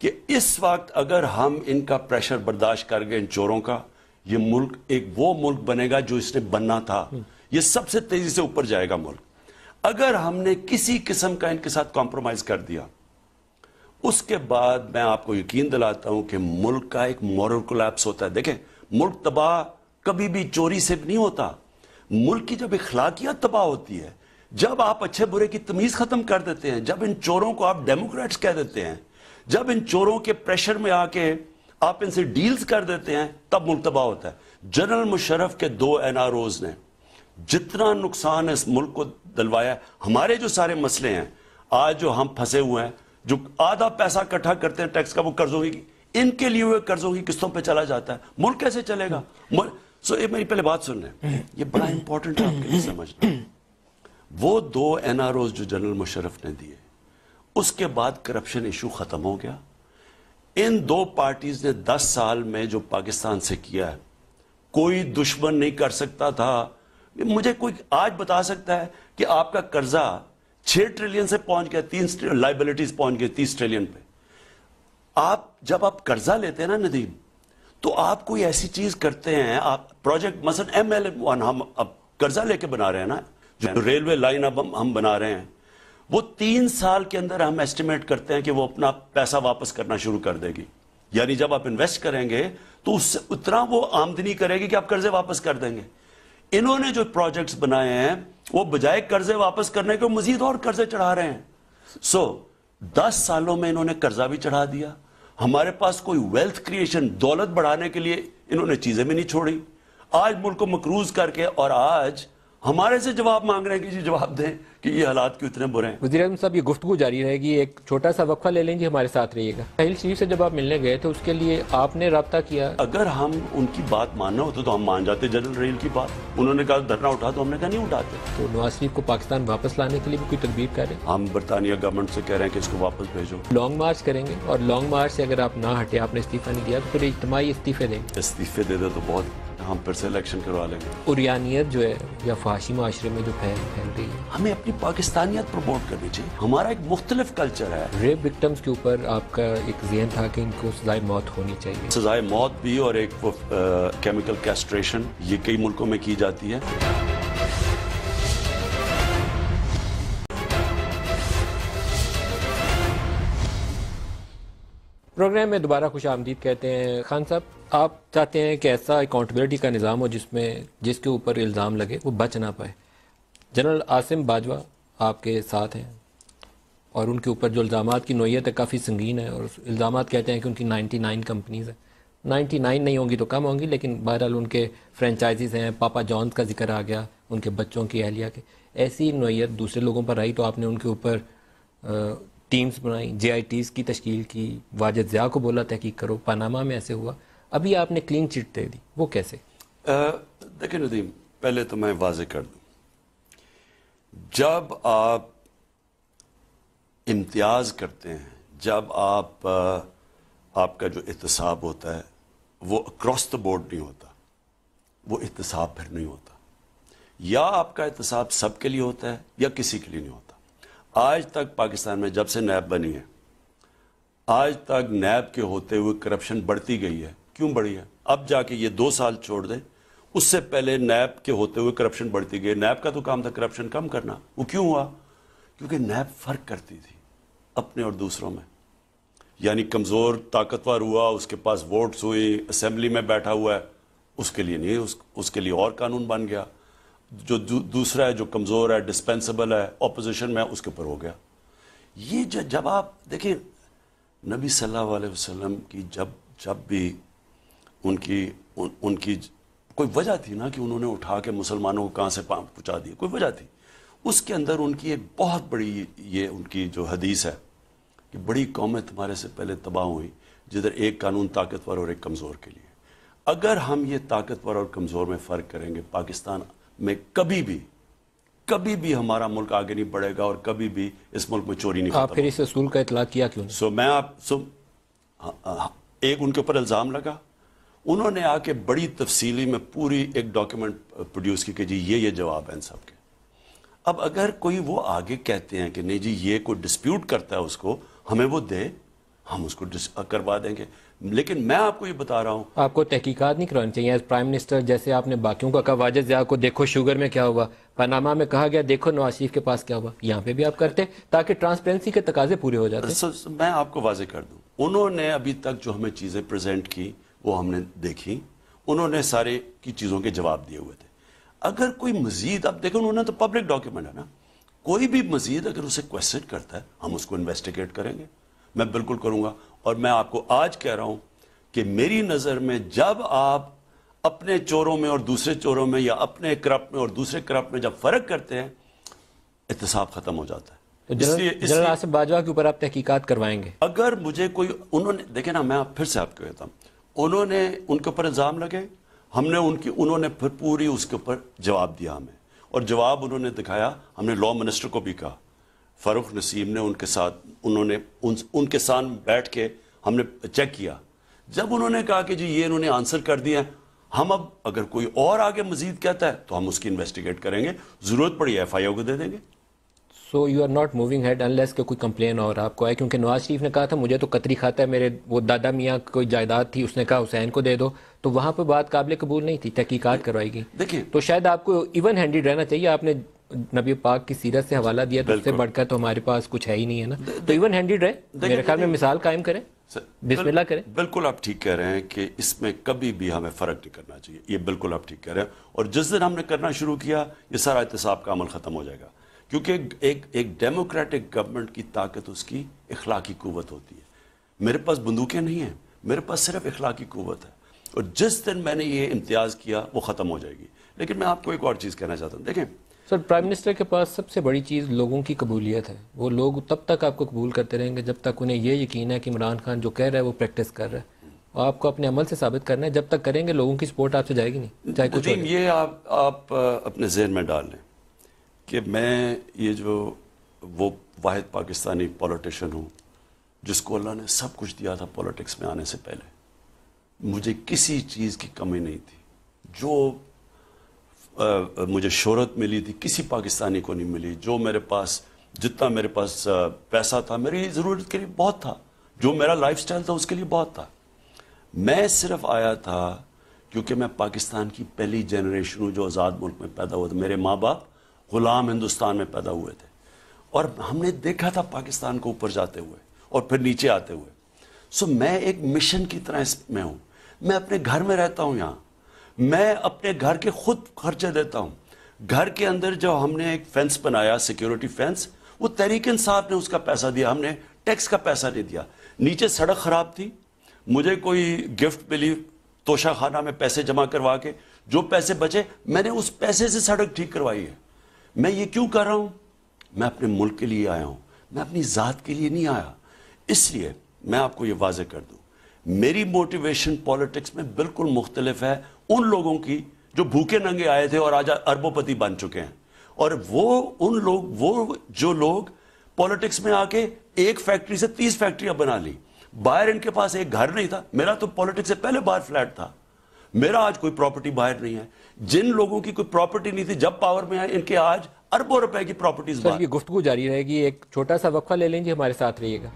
کہ اس وقت اگر ہم ان کا پریشر برداشت کر گئے ان چوروں کا، یہ ملک ایک وہ ملک بنے گا جو اس نے بننا تھا. یہ سب سے تیزی سے اوپر جائے گا ملک. اگر ہم نے کسی قسم کا ان کے ساتھ کمپرومائز کر دیا، اس کے بعد میں آپ کو یقین دلاتا ہوں کہ ملک کا ایک مورل کولیپس ہوتا ہے. دیکھیں ملک تباہ کبھی بھی چوری سے نہیں ہوتا. ملک کی جب اخلاقیات تباہ ہوتی ہے، جب آپ اچھے برے کی تمیز ختم کر دیتے ہیں، جب ان چوروں کو آپ ڈیموکریٹس کہہ دیتے ہیں، جب ان چوروں کے پریشر میں آ کے آپ ان سے ڈیلز کر دیتے ہیں، تب ملک تباہ ہوتا ہے. جنرل مشرف کے 2 NROs نے جتنا نقصان اس ملک کو دلوایا ہے. ہمارے جو سارے مسئلے ہیں آج جو ہم پھنسے ہوئے ہیں، جو آدھا پیسہ اکٹھا کرتے ہیں ٹیکس کا وہ قرضوں کی، ان کے لیے ہوئے قرضوں کی قسطوں پہ چلا جاتا ہے. ملک کیسے چلے گا؟ یہ میری پہلے بات سن لیں، یہ بڑا امپورٹنٹ ہے آپ کے لیے سمجھنا. وہ 2 NROs جو جنرل مشرف نے دیے، اس کے بعد کرپشن ایشو ختم ہو گیا. ان 2 پارٹیز نے 10 سال میں جو پاکستان سے کیا ہے، کوئی دشمن نہیں کر سکتا تھا. مجھے کوئی آج بتا سکتا ہے کہ آپ کا قرضہ 6 ٹریلین سے پہنچ گیا، 3 لائبلٹیز پہنچ گئے 30 ٹریلین پہ. جب آپ قرضہ لیتے ہیں نا ندیم، تو آپ کوئی ایسی چیز کرتے ہیں، آپ پروجیکٹ مثلا ML1 ہم اب قرضہ لے کے بنا رہے ہیں نا، جو ریلوے لائن اب ہم بنا رہے ہیں، وہ 3 سال کے اندر ہم ایسٹیمیٹ کرتے ہیں کہ وہ اپنا پیسہ واپس کرنا شروع کر دے گی. یعنی جب آپ انویسٹ کریں گے تو اس سے اتنا وہ آمدنی کرے گی کہ آپ قرضے واپس کر دیں گے. انہوں نے جو پروجیکٹس بنائے ہیں وہ بجائے قرضے واپس کرنے کے مزید اور قرضے چڑھا رہے ہیں. 10 سالوں میں انہوں نے قرضہ بھی چڑھا دیا. ہمارے پاس کوئی ویلتھ کریشن، دولت بڑھانے کے لیے انہوں نے چیزیں بھی نہیں چھوڑی. آج ملک کو مقروض کر کے اور آج ہمارے سے جواب مانگ رہے ہیں کہ جی جواب دیں کہ یہ حالات کیوں اتنے برے ہیں. وزیر اعظم صاحب یہ گفتگو جاری رہے گی, ایک چھوٹا سا وقفہ لے لیں گے, ہمارے ساتھ رہیے گا. سہیل شریف سے جب آپ ملنے گئے تو اس کے لیے آپ نے رابطہ کیا؟ اگر ہم ان کی بات ماننا ہوتا تو ہم مان جاتے جنرل ریل کی بات. انہوں نے کہا دھرنا اٹھا تو ہم نے کہا نہیں اٹھاتے. تو نواز شریف کو پاکستان واپس لانے کے لیے بھی کوئی تدبیر کریں؟ ہم برطانیہ گورنمنٹ سے کہہ رہے ہیں کہ اس کو واپس بھیجو. لانگ مارچ کریں گے, اور لانگ مارچ سے اگر آپ نہ ہٹے, آپ نے استعفیٰ نہیں دیا, تو پھر اجتماعی استعفے دیں گے. استعفے دے دو تو بہت, ہم پھر سے الیکشن کروا لیں گے. عریانیت جو ہے یا فحاشی معاشرے میں جو پھیل رہی ہے, ہمیں اپنی پاکستانیت پروموٹ کرنی چاہیے. ہمارا ایک مختلف کلچر ہے. ریپ وکٹمز کے اوپر آپ کا ایک ذہن تھا کہ ان کو سزائے موت ہونی چاہیے. سزائے موت بھی, اور ایک کیمیکل کیسٹریشن, یہ کئی ملکوں میں کی جاتی ہے. پروگرام میں دوبارہ خوش آمدید کہتے ہیں. خان صاحب, آپ چاہتے ہیں کہ ایسا اکاؤنٹیبلٹی کا نظام ہو جس کے اوپر الزام لگے وہ بچ نہ پائے. جنرل عاصم باجوہ آپ کے ساتھ ہیں, اور ان کے اوپر جو الزامات کی نوعیت ہے کافی سنگین ہے, اور الزامات کہتے ہیں کہ ان کی 99 کمپنیز ہیں. 99 نہیں ہوں گی تو کم ہوں گی, لیکن بہرحال ان کے فرینچائزیز ہیں. پاپا جانز کا ذکر آ گیا, ان کے بچوں کی, اہلیہ کے. ایسی نوعیت دوسرے لوگوں پر آئی تو آپ نے ان کے اوپر ٹیمز بنائی, JITs کی تشکیل کی, واجد ضیاء کو بولا تحقیق کرو. پاناما میں ایسے ہوا, ابھی آپ نے کلین چٹ دے دی, وہ کیسے؟ دیکھیں ندیم, پہلے تو میں واضح کر دوں, جب آپ امتیاز کرتے ہیں, جب آپ کا جو احتساب ہوتا ہے وہ اکراس دا بورڈ نہیں ہوتا, وہ احتساب پھر نہیں ہوتا. یا آپ کا احتساب سب کے لیے ہوتا ہے یا کسی کے لیے نہیں ہوتا. آج تک پاکستان میں جب سے نیب بنی ہے, آج تک نیب کے ہوتے ہوئے کرپشن بڑھتی گئی ہے. کیوں بڑھی ہے؟ اب جا کے یہ 2 سال چھوڑ دیں, اس سے پہلے نیب کے ہوتے ہوئے کرپشن بڑھتی گئی. نیب کا تو کام تھا کرپشن کم کرنا. وہ کیوں ہوا؟ کیونکہ نیب فرق کرتی تھی اپنے اور دوسروں میں. یعنی کمزور طاقتور ہوا, اس کے پاس ووٹس ہوئی, اسمبلی میں بیٹھا ہوا ہے, اس کے لیے نہیں, اس کے لیے اور قانون بن گیا. جو دوسرا ہے, جو کمزور ہے, ڈسپینسبل ہے, اپوزیشن میں, اس کے اوپر ہو گیا. یہ جب آپ دیکھیں نبی صلی اللہ علیہ وسلم کی جب بھی ان کی کوئی وجہ تھی نا کہ انہوں نے اٹھا کے مسلمانوں کو کہاں سے پہنچا دیا, کوئی وجہ تھی. اس کے اندر ان کی ایک بہت بڑی یہ ان کی جو حدیث ہے کہ بڑی قومیں تمہارے سے پہلے تباہ ہوئی جدھر ایک قانون طاقتور اور ایک کمزور کے لیے. اگر ہم یہ طاقتور اور کمزور میں فرق کریں گے, پاکستان میں کبھی بھی ہمارا ملک آگے نہیں بڑھے گا, اور کبھی بھی اس ملک میں چوری نہیں ختم. آپ پھر اس اصول کا اطلاق کیا کیوں نہیں؟ ایک ان کے اوپر الزام لگا, انہوں نے آ کے بڑی تفصیلی میں پوری ایک ڈاکیومنٹ پروڈیوس کی کہ جی یہ جواب ہے ان سب کے. اب اگر کوئی وہ آگے کہتے ہیں کہ نہیں جی یہ کوئی ڈسپیوٹ کرتا ہے, اس کو ہمیں وہ دے, ہم اس کو کروا دیں گے. لیکن میں آپ کو یہ بتا رہا ہوں, آپ کو تحقیقات نہیں کرانی چاہیے ایز پرائم منسٹر, جیسے آپ نے باقیوں کا کہا, واجد ضیاء کو دیکھو شوگر میں کیا ہوا, پاناما میں کہا گیا دیکھو نواز شریف کے پاس کیا ہوا, یہاں پہ بھی آپ کرتے تاکہ ٹرانسپیرنسی کے تقاضے پورے ہو جاتے. میں آپ کو واضح کر دوں, انہوں نے ابھی تک جو ہمیں چیزیں پریزنٹ کی وہ ہم نے دیکھی, انہوں نے سارے کی چیزوں کے جواب دیے ہوئے تھے. اگر کوئی مزید, اب دیکھو انہوں نے تو پبلک ڈاکیومنٹ ہے نا, کوئی بھی مزید اگر اسے کویسچن کرتا ہے ہم اس کو انویسٹیگیٹ کریں گے. میں بالکل کروں گا. اور میں آپ کو آج کہہ رہا ہوں کہ میری نظر میں جب آپ اپنے چوروں میں اور دوسرے چوروں میں, یا اپنے کرپٹ میں اور دوسرے کرپٹ میں جب فرق کرتے ہیں, احتساب ختم ہو جاتا ہے. جنرل عاصم باجوہ کے اوپر آپ تحقیقات کروائیں گے؟ اگر مجھے کوئی, انہوں نے دیکھیں نا, میں پھر سے آپ کو کہتا ہوں, انہوں نے ان کے اوپر الزام لگے, ہم نے انہوں نے پھر پوری اس کے اوپر جواب دیا ہمیں, اور جواب انہوں نے دکھایا. ہم نے لا منسٹر کو بھی کہا, فاروق نسیم نے ان کے ساتھ, انہوں نے ان کے ساتھ بیٹھ کے ہم نے چیک کیا. جب انہوں نے کہا کہ جی یہ انہوں نے آنسر کر دیا, ہم اب اگر کوئی اور آگے مزید کہتا ہے تو ہم اس کی انویسٹیگیٹ کریں گے, ضرورت پڑی FIO کو دے دیں گے. So you are not moving ahead unless کہ کوئی کمپلین اور آپ کو آئے, کیونکہ نواز شریف نے کہا تھا مجھے تو قطری کھاتا ہے, میرے وہ دادا میاں کوئی جائیداد تھی, اس نے کہا حسین کو دے دو, تو وہاں پہ بات قابل قبول نہیں تھی, تحقیقات کروائی گئی. دیکھیں تو شاید آپ کو ایون ہینڈیڈ رہنا چاہیے. آپ نے نبی پاک کی سیرت سے حوالہ دیا, تو اس سے بڑھ کر تو ہمارے پاس کچھ ہے ہی نہیں ہے نا, تو ایون ہینڈیڈ رہے, میرے خیال میں مثال قائم کریں, بسم اللہ کریں. بالکل آپ ٹھیک کہہ رہے ہیں کہ اس میں کبھی بھی ہمیں فرق نہیں کرنا چاہیے, یہ بالکل آپ ٹھیک کہہ رہے ہیں. اور جس دن ہم نے کرنا شروع کیا, یہ سارا احتساب کا عمل ختم ہو جائے گا. کیونکہ ایک ڈیموکریٹک گورنمنٹ کی طاقت اس کی اخلاقی قوت ہوتی ہے. میرے پاس بندوقیں نہیں ہیں, میرے پاس صرف اخلاقی قوت ہے, اور جس دن میں نے یہ امتیاز کیا وہ ختم ہو جائے گی. لیکن میں آپ کو ایک اور چیز کہنا چاہتا ہوں. دیکھیں سر پرائم منسٹر کے پاس سب سے بڑی چیز لوگوں کی قبولیت ہے. وہ لوگ تب تک آپ کو قبول کرتے رہیں گے جب تک انہیں یہ یقین ہے کہ عمران خان جو کہہ رہا ہے وہ پریکٹس کر رہا ہے. آپ کو اپنے عمل سے ثابت کرنا ہے. جب تک کریں گے لوگوں کی سپورٹ آپ سے جائے گی نہیں, چاہے کچھ ہو جائے. یہ آپ اپنے ذہن میں ڈال لیں کہ میں یہ جو وہ واحد پاکستانی پولیٹیشین ہوں جس کو اللہ نے سب کچھ دیا تھا پولیٹکس میں آنے سے پہلے. مجھے کسی چیز کی کمی نہیں تھی. جو مجھے شہرت ملی تھی کسی پاکستانی کو نہیں ملی. جو میرے پاس جتنا میرے پاس پیسہ تھا میری ضرورت کے لیے بہت تھا. جو میرا لائف سٹائل تھا اس کے لیے بہت تھا. میں صرف آیا تھا کیونکہ میں پاکستان کی پہلی جنریشن ہوں جو آزاد ملک میں پیدا ہوا تھا. میرے ماں باپ غلام ہندوستان میں پیدا ہوئے تھے اور ہم نے دیکھا تھا پاکستان کو اوپر جاتے ہوئے اور پھر نیچے آتے ہوئے. سو میں ایک مشن کی طرح اس میں ہوں. میں اپنے گھر میں رہتا ہوں یہاں. میں اپنے گھر کے خود خرچے دیتا ہوں. گھر کے اندر جو ہم نے ایک فینس بنایا سیکیورٹی فینس وہ تحریک انصاف نے اس کا پیسہ دیا. ہم نے ٹیکس کا پیسہ نہیں دیا. نیچے سڑک خراب تھی مجھے کوئی گفٹ ملی توشہ خانہ میں پیسے جمع کروا کے جو پیسے بچے میں نے اس پیسے سے سڑک ٹھیک کروائی ہے. میں یہ کیوں کر رہا ہوں؟ میں اپنے ملک کے لیے آیا ہوں. میں اپنی ذات کے لیے نہیں آیا. اس لیے میں آپ کو یہ واضح کر دوں میری موٹیویشن پولیٹکس میں بالکل مختلف ہے ان لوگوں کی جو بھوکے ننگے آئے تھے اور آج اربوں پتی بن چکے ہیں. اور وہ جو لوگ پولیٹکس میں آ کے ایک فیکٹری سے 30 فیکٹریاں بنا لی. باہر ان کے پاس ایک گھر نہیں تھا. میرا تو پولیٹکس سے پہلے باہر فلیٹ تھا. میرا آج کوئی پراپرٹی باہر نہیں ہے. جن لوگوں کی کوئی پراپرٹی نہیں تھی جب پاور میں آئے ان کے آج اربوں روپے کی پراپرٹیز باہر. سر یہ گفتگو جاری رہے گی. ایک چھوٹا سا وقفہ لے لیں جی, ہمارے ساتھ رہیے گا.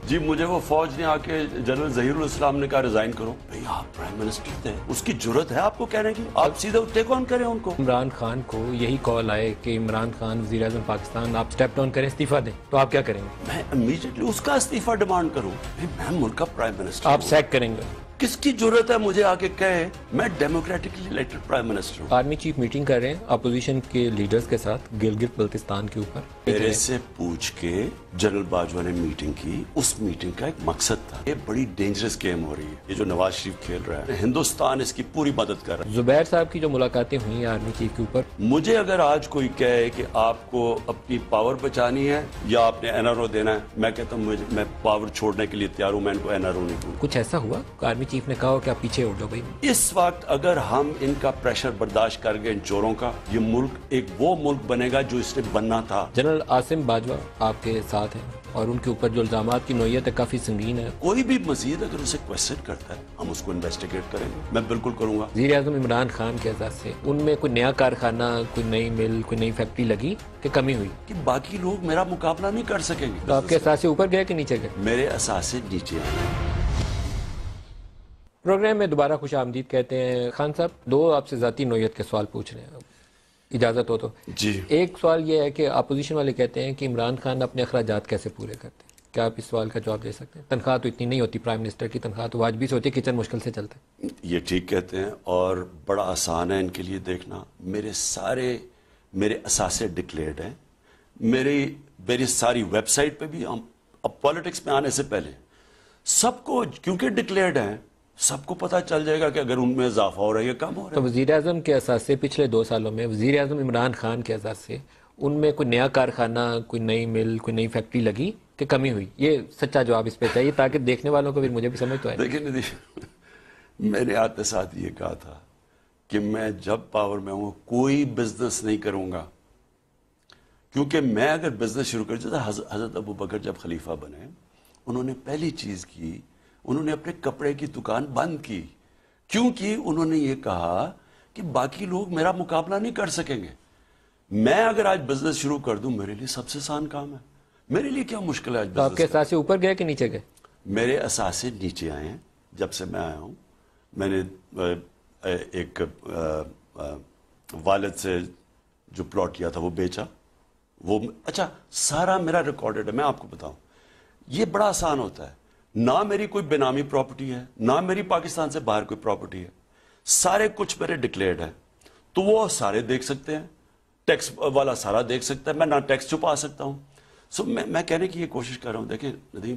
جی مجھے وہ فوج نے آ کے جنرل ظہیر الاسلام نے کہا ریزائن کرو. بھئی آپ پرائم منسٹر تھے, اس کی جرت ہے آپ کو کہنے کی؟ آپ سیدھے ٹیک آن کریں ان کو. عمران خان کو یہی کال آئے کہ عمران خان وزیر اعظم پاکستان آپ سٹیپ ڈاؤن کریں, استعفیٰ دیں, تو آپ کیا کریں گے؟ میں امیجیٹلی اس کا استعفیٰ ڈیمانڈ کروں. میں ملک کا پرائم منسٹر آپ سیک کریں گے؟ کس کی ضرورت ہے مجھے آ کے کہے میں ڈیموکریٹکلی الیکٹڈ پرائم منسٹر ہوں. آرمی چیف میٹنگ کر رہے ہیں اپوزیشن کے لیڈرز کے ساتھ گلگت بلتستان کے اوپر. میرے سے پوچھ کے جنرل باجوہ نے میٹنگ کی. اس میٹنگ کا ایک مقصد تھا. یہ بڑی ڈینجرس گیم ہو رہی ہے یہ جو نواز شریف کھیل رہا ہے. ہندوستان اس کی پوری مدد کر رہا ہے. زبیر صاحب کی جو ملاقاتیں ہوئی ہیں آرمی چیف کے اوپر, مجھے اگر آج کوئی کہے کہ آپ کو اپنی پاور بچانی ہے یا آپ نے این آر او دینا ہے, میں کہتا ہوں میں پاور چھوڑنے کے لیے تیار ہوں. میں ان کو این آر او نہیں دوں. کچھ ایسا ہوا آرمی چیف نے کہا ہو کہ آپ پیچھے اٹھ جاؤ بھائی؟ اس وقت اگر ہم ان کا پریشر برداشت کر گئے ان چوروں کا, یہ ملک ایک وہ ملک بنے گا جو اس نے بننا تھا. جنرل عاصم باجوہ آپ کے ساتھ ہیں اور ان کے اوپر جو الزامات کی نوعیت ہے کافی سنگین ہے. کوئی بھی مزید اگر اسے کوشچن کرتا ہے ہم اس کو انویسٹیگیٹ کریں گے. میں بالکل کروں گا. وزیر اعظم عمران خان کے اعزاز سے ان میں کوئی نیا کارخانہ, کوئی نئی مل, کوئی نئی فیکٹری لگی کہ کمی ہوئی؟ کہ باقی لوگ میرا مقابلہ نہیں کر سکیں گے. تو آپ کے اثاثے اوپر گئے کہ نیچے گئے؟ میرے اثاثے نیچے ہیں. پروگرام میں دوبارہ خوش آمدید کہتے ہیں. خان صاحب دو آپ سے ذاتی نوعیت کے سوال پوچھ رہے ہیں, اجازت ہو تو. جی. ایک سوال یہ ہے کہ اپوزیشن والے کہتے ہیں کہ عمران خان اپنے اخراجات کیسے پورے کرتے ہیں؟ کیا آپ اس سوال کا جواب دے سکتے ہیں؟ تنخواہ تو اتنی نہیں ہوتی, پرائم منسٹر کی تنخواہ تو واجبی سے ہوتی ہے, کچن مشکل سے چلتا ہے. یہ ٹھیک کہتے ہیں اور بڑا آسان ہے ان کے لیے دیکھنا. میرے اثاثے ڈکلیئرڈ ہیں. میری ساری ویب سائٹ پہ بھی, اب پالیٹکس میں آنے سے پہلے سب کو کیونکہ ڈکلیئرڈ ہیں سب کو پتہ چل جائے گا کہ اگر ان میں اضافہ ہو رہا ہے یا کم ہو رہا ہے. تو وزیر اعظم کے اثاثے پچھلے 2 سالوں میں وزیر اعظم عمران خان کے اعزاز سے ان میں کوئی نیا کارخانہ, کوئی نئی مل, کوئی نئی فیکٹری لگی کہ کمی ہوئی؟ یہ سچا جواب اس پہ چاہیے تاکہ دیکھنے والوں کو بھی, مجھے بھی سمجھ تو آئے. دیکھیں میں نے آتے ساتھ یہ کہا تھا کہ میں جب پاور میں ہوں کوئی بزنس نہیں کروں گا, کیونکہ میں اگر بزنس شروع کر جیسے حضرت ابو بکر جب خلیفہ بنے انہوں نے پہلی چیز کی انہوں نے اپنے کپڑے کی دکان بند کی, کیونکہ انہوں نے یہ کہا کہ باقی لوگ میرا مقابلہ نہیں کر سکیں گے. میں اگر آج بزنس شروع کر دوں میرے لیے سب سے آسان کام ہے. میرے لیے کیا مشکل ہے آج بزنس. تو آپ کے اثاثے اوپر گئے کہ نیچے گئے؟ میرے اثاثے نیچے آئے ہیں. جب سے میں آیا ہوں میں نے ایک والد سے جو پلاٹ کیا تھا وہ بیچا. وہ اچھا سارا میرا ریکارڈڈ ہے. میں آپ کو بتاؤں یہ بڑا آسان ہوتا ہے. نہ میری کوئی بینامی پراپرٹی ہے, نہ میری پاکستان سے باہر کوئی پراپرٹی ہے. سارے کچھ میرے ڈکلیئرڈ ہیں تو وہ سارے دیکھ سکتے ہیں. ٹیکس والا سارا دیکھ سکتا ہے. میں نہ ٹیکس چھپا سکتا ہوں. سو میں کہنے کی یہ کوشش کر رہا ہوں. دیکھیں ندیم,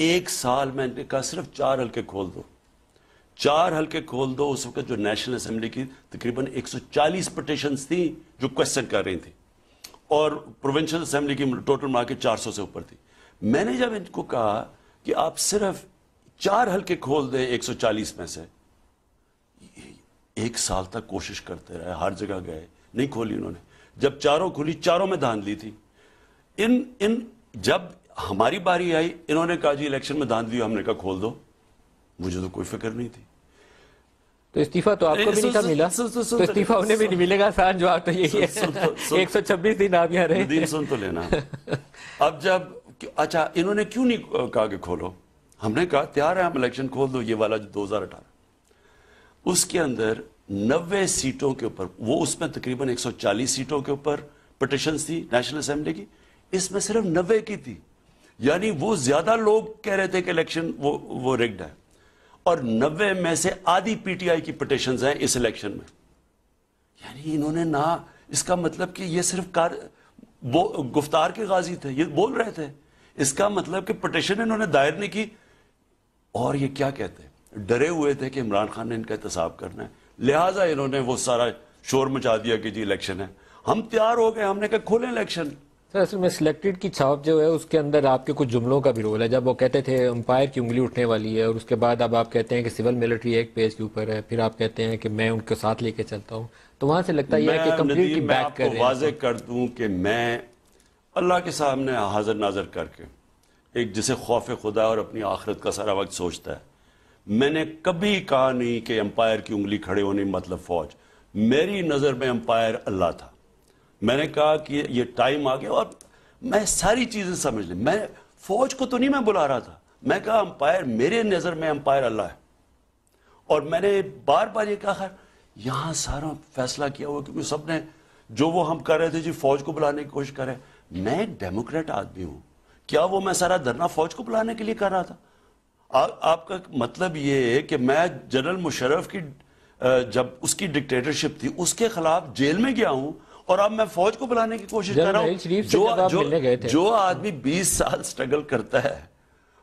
ایک سال میں نے کہا صرف 4 حلقے کھول دو، 4 حلقے کھول دو. اس وقت جو نیشنل اسمبلی کی تقریباً 140 پٹیشنز تھیں جو کوشچن کر رہی تھیں، اور پروونشل اسمبلی کی ٹوٹل ملا کے 400 سے اوپر تھی. میں نے جب ان کو کہا کہ آپ صرف 4 حلقے کھول دیں 140 میں سے، 1 سال تک کوشش کرتے رہے، ہر جگہ گئے، نہیں کھولی انہوں نے. جب 4 کھلی، 4 میں دھاندلی تھی. جب ہماری باری آئی انہوں نے کہا جی الیکشن میں دھاندلی، ہم نے کہا کھول دو. مجھے تو کوئی فکر نہیں تھی. تو استعفیٰ تو آپ کو بھی نہیں تھا ملا، تو استعفیٰ انہیں بھی نہیں ملے گا. آسان جواب تو یہی ہے. 126 دن آپ یہاں رہے. ندیم سن تو لینا. اب جب اچھا انہوں نے کیوں نہیں کہا کہ کھولو، ہم نے کہا تیار ہے ہم الیکشن کھول دو. یہ والا جو 2018 اس کے اندر 90 سیٹوں کے اوپر، وہ اس میں تقریباً 140 سیٹوں کے اوپر پٹیشنز تھی نیشنل اسمبلی کی، اس میں صرف 90 کی تھی. یعنی وہ زیادہ لوگ کہہ رہے تھے کہ الیکشن وہ ریگڈ ہے، اور 90 میں سے آدھی پی ٹی آئی کی پٹیشنز ہیں اس الیکشن میں. یعنی انہوں نے نہ، اس کا مطلب کہ یہ صرف گفتار کے غازی تھے، یہ بول رہے تھے. اس کا مطلب کہ پٹیشن انہوں نے دائر نہیں کی. اور یہ کیا کہتے ہیں، ڈرے ہوئے تھے کہ عمران خان نے ان کا احتساب کرنا ہے، لہٰذا انہوں نے وہ سارا شور مچا دیا کہ جی الیکشن ہے. ہم تیار ہو گئے، ہم نے کہا کھولیں الیکشن. سر اصل میں سلیکٹڈ کی چھاپ جو ہے اس کے اندر آپ کے کچھ جملوں کا بھی رول ہے. جب وہ کہتے تھے امپائر کی انگلی اٹھنے والی ہے، اور اس کے بعد اب آپ کہتے ہیں کہ سول ملٹری ایک پیج کے اوپر ہے، پھر آپ کہتے ہیں کہ میں ان کے ساتھ لے کے چلتا ہوں، تو وہاں سے لگتا ہے کہ کمپلیٹلی بیک کر رہے ہیں. میں واضح کر دوں کہ میں اللہ کے سامنے حاضر ناظر کر کے، ایک جسے خوف خدا اور اپنی آخرت کا سارا وقت سوچتا ہے، میں نے کبھی کہا نہیں کہ امپائر کی انگلی کھڑے ہونے مطلب فوج. میری نظر میں امپائر اللہ تھا. میں نے کہا کہ یہ ٹائم آ گیا، اور میں ساری چیزیں سمجھ لیں. میں فوج کو تو نہیں میں بلا رہا تھا، میں کہا امپائر، میرے نظر میں امپائر اللہ ہے. اور میں نے بار بار یہ کہا یہاں سارا فیصلہ کیا ہوا، کیونکہ سب نے جو وہ ہم کر رہے تھے جی فوج کو بلانے کی کوشش کر رہے ہیں. میں ایک ڈیموکریٹ آدمی ہوں، کیا وہ میں سارا دھرنا فوج کو بلانے کے لیے کر رہا تھا؟ آپ کا مطلب یہ ہے کہ میں جنرل مشرف کی جب اس کی ڈکٹیٹرشپ تھی اس کے خلاف جیل میں گیا ہوں، اور اب میں فوج کو بلانے کی کوشش کر رہا ہوں. جو آدمی 20 سال سٹرگل کرتا ہے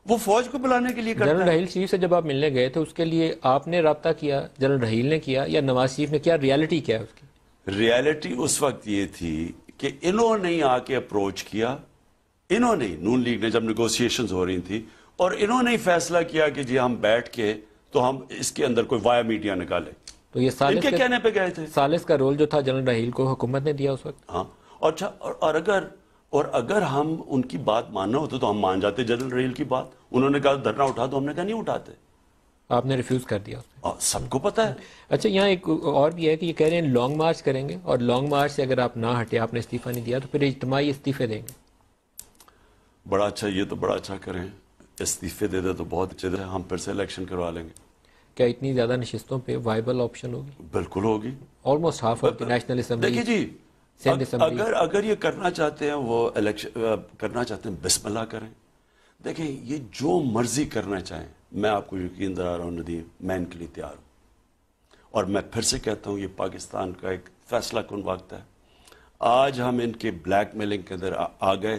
وہ فوج کو بلانے کے لیے کرتا ہے. جنرل رحیل شریف سے جب آپ ملنے گئے تھے اس کے لیے آپ نے رابطہ کیا، جنرل رحیل نے کیا، یا نواز شریف نے کیا؟ ریالٹی کیا ہے اس کی؟ ریالٹی اس وقت یہ تھی کہ انہوں نے آ کے اپروچ کیا، انہوں نے، نون لیگ نے، جب نیگوسیشنز ہو رہی تھی، اور انہوں نے فیصلہ کیا کہ جی ہم بیٹھ کے تو ہم اس کے اندر کوئی وایا میڈیا نکالیں. تو یہ ان کے کہنے پہ گئے تھے. ثالث کا رول جو تھا جنرل رحیل کو حکومت نے دیا اس وقت. ہاں، اور اگر ہم ان کی بات ماننا ہوتا تو ہم مان جاتے جنرل رحیل کی بات. انہوں نے کہا دھرنا اٹھا دو، ہم نے کہا نہیں اٹھاتے. آپ نے ریفیوز کر دیا. سب کو پتا ہے. اچھا یہاں ایک اور بھی ہے کہ یہ کہہ رہے ہیں لانگ مارچ کریں گے، اور لانگ مارچ سے اگر آپ نہ ہٹے، آپ نے استعفیٰ نہیں دیا، تو پھر اجتماعی استعفے دیں گے. بڑا اچھا، یہ تو بڑا اچھا کریں، استعفے دے دے تو بہت اچھے دے، ہم پھر سے الیکشن کروا لیں گے. کیا اتنی زیادہ نشستوں پہ وائبل آپشن ہوگی؟ بالکل ہوگی. Almost half of the national assembly. دیکھیے جی، اگر یہ کرنا چاہتے ہیں، وہ الیکشن کرنا چاہتے ہیں، بسم اللہ کریں. دیکھیں یہ جو مرضی کرنا چاہیں، میں آپ کو یقین دلا رہا ہوں ندیم، میں ان کے لیے تیار ہوں. اور میں پھر سے کہتا ہوں یہ پاکستان کا ایک فیصلہ کن وقت ہے. آج ہم ان کے بلیک میلنگ کے اندر آ گئے،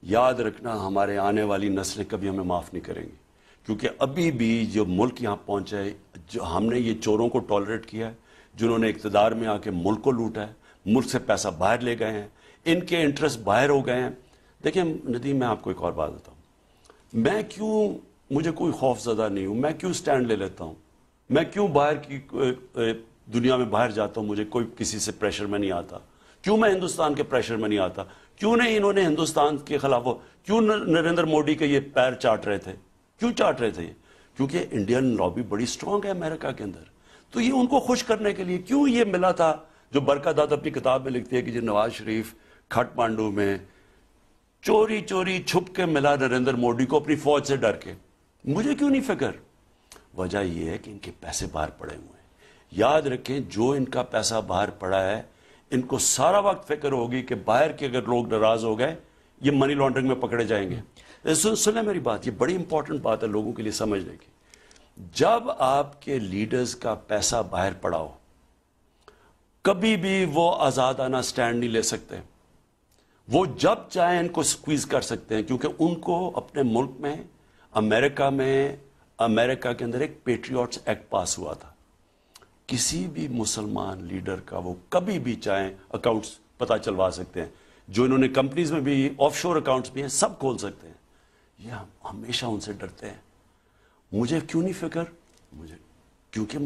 یاد رکھنا ہمارے آنے والی نسلیں کبھی ہمیں معاف نہیں کریں گی. کیونکہ ابھی بھی جو ملک یہاں پہنچا ہے، جو ہم نے یہ چوروں کو ٹالریٹ کیا ہے، جنہوں نے اقتدار میں آ کے ملک کو لوٹا ہے، ملک سے پیسہ باہر لے گئے ہیں، ان کے انٹرسٹ باہر ہو گئے ہیں. دیکھیں ندیم، میں آپ کو ایک اور بات بتاؤں، میں کیوں، مجھے کوئی خوف زدہ نہیں ہوں، میں کیوں سٹینڈ لے لیتا ہوں، میں کیوں باہر کی دنیا میں باہر جاتا ہوں، مجھے کوئی کسی سے پریشر میں نہیں آتا. کیوں میں ہندوستان کے پریشر میں نہیں آتا؟ کیوں نہیں انہوں نے ہندوستان کے خلاف، کیوں نریندر مودی کے یہ پیر چاٹ رہے تھے؟ کیوں چاٹ رہے تھے؟ کیونکہ انڈین لابی بڑی سٹرونگ ہے امریکہ کے اندر. تو یہ ان کو خوش کرنے کے لیے کیوں یہ ملا تھا، جو برکت دات اپنی کتاب میں لکھتی ہے کہ جو نواز شریف کھٹ مانڈو میں چوری چوری چھپ کے ملا نریندر مودی کو اپنی فوج سے ڈر کے. مجھے کیوں نہیں فکر؟ وجہ یہ ہے کہ ان کے پیسے باہر پڑے ہوئے ہیں. یاد رکھیں جو ان کا پیسہ باہر پڑا ہے، ان کو سارا وقت فکر ہوگی کہ باہر کے اگر لوگ ناراض ہو گئے یہ منی لانڈرنگ میں پکڑے جائیں گے. سنیں میری بات، یہ بڑی امپورٹنٹ بات ہے لوگوں کے لیے سمجھنے کی. جب آپ کے لیڈرز کا پیسہ باہر پڑا ہو، کبھی بھی وہ آزادانہ سٹینڈ نہیں لے سکتے. وہ جب چاہیں ان کو سکویز کر سکتے ہیں، کیونکہ ان کو اپنے ملک میں امریکہ کے اندر ایک پیٹریوٹس ایکٹ پاس ہوا تھا. کسی بھی مسلمان لیڈر کا وہ کبھی بھی چاہیں اکاؤنٹس پتہ چلوا سکتے ہیں. جو انہوں نے کمپنیز میں بھی آف شور اکاؤنٹس بھی ہیں سب کھول سکتے ہیں. یہ ہم ہمیشہ ان سے ڈرتے ہیں. مجھے کیوں نہیں فکر؟ کیونکہ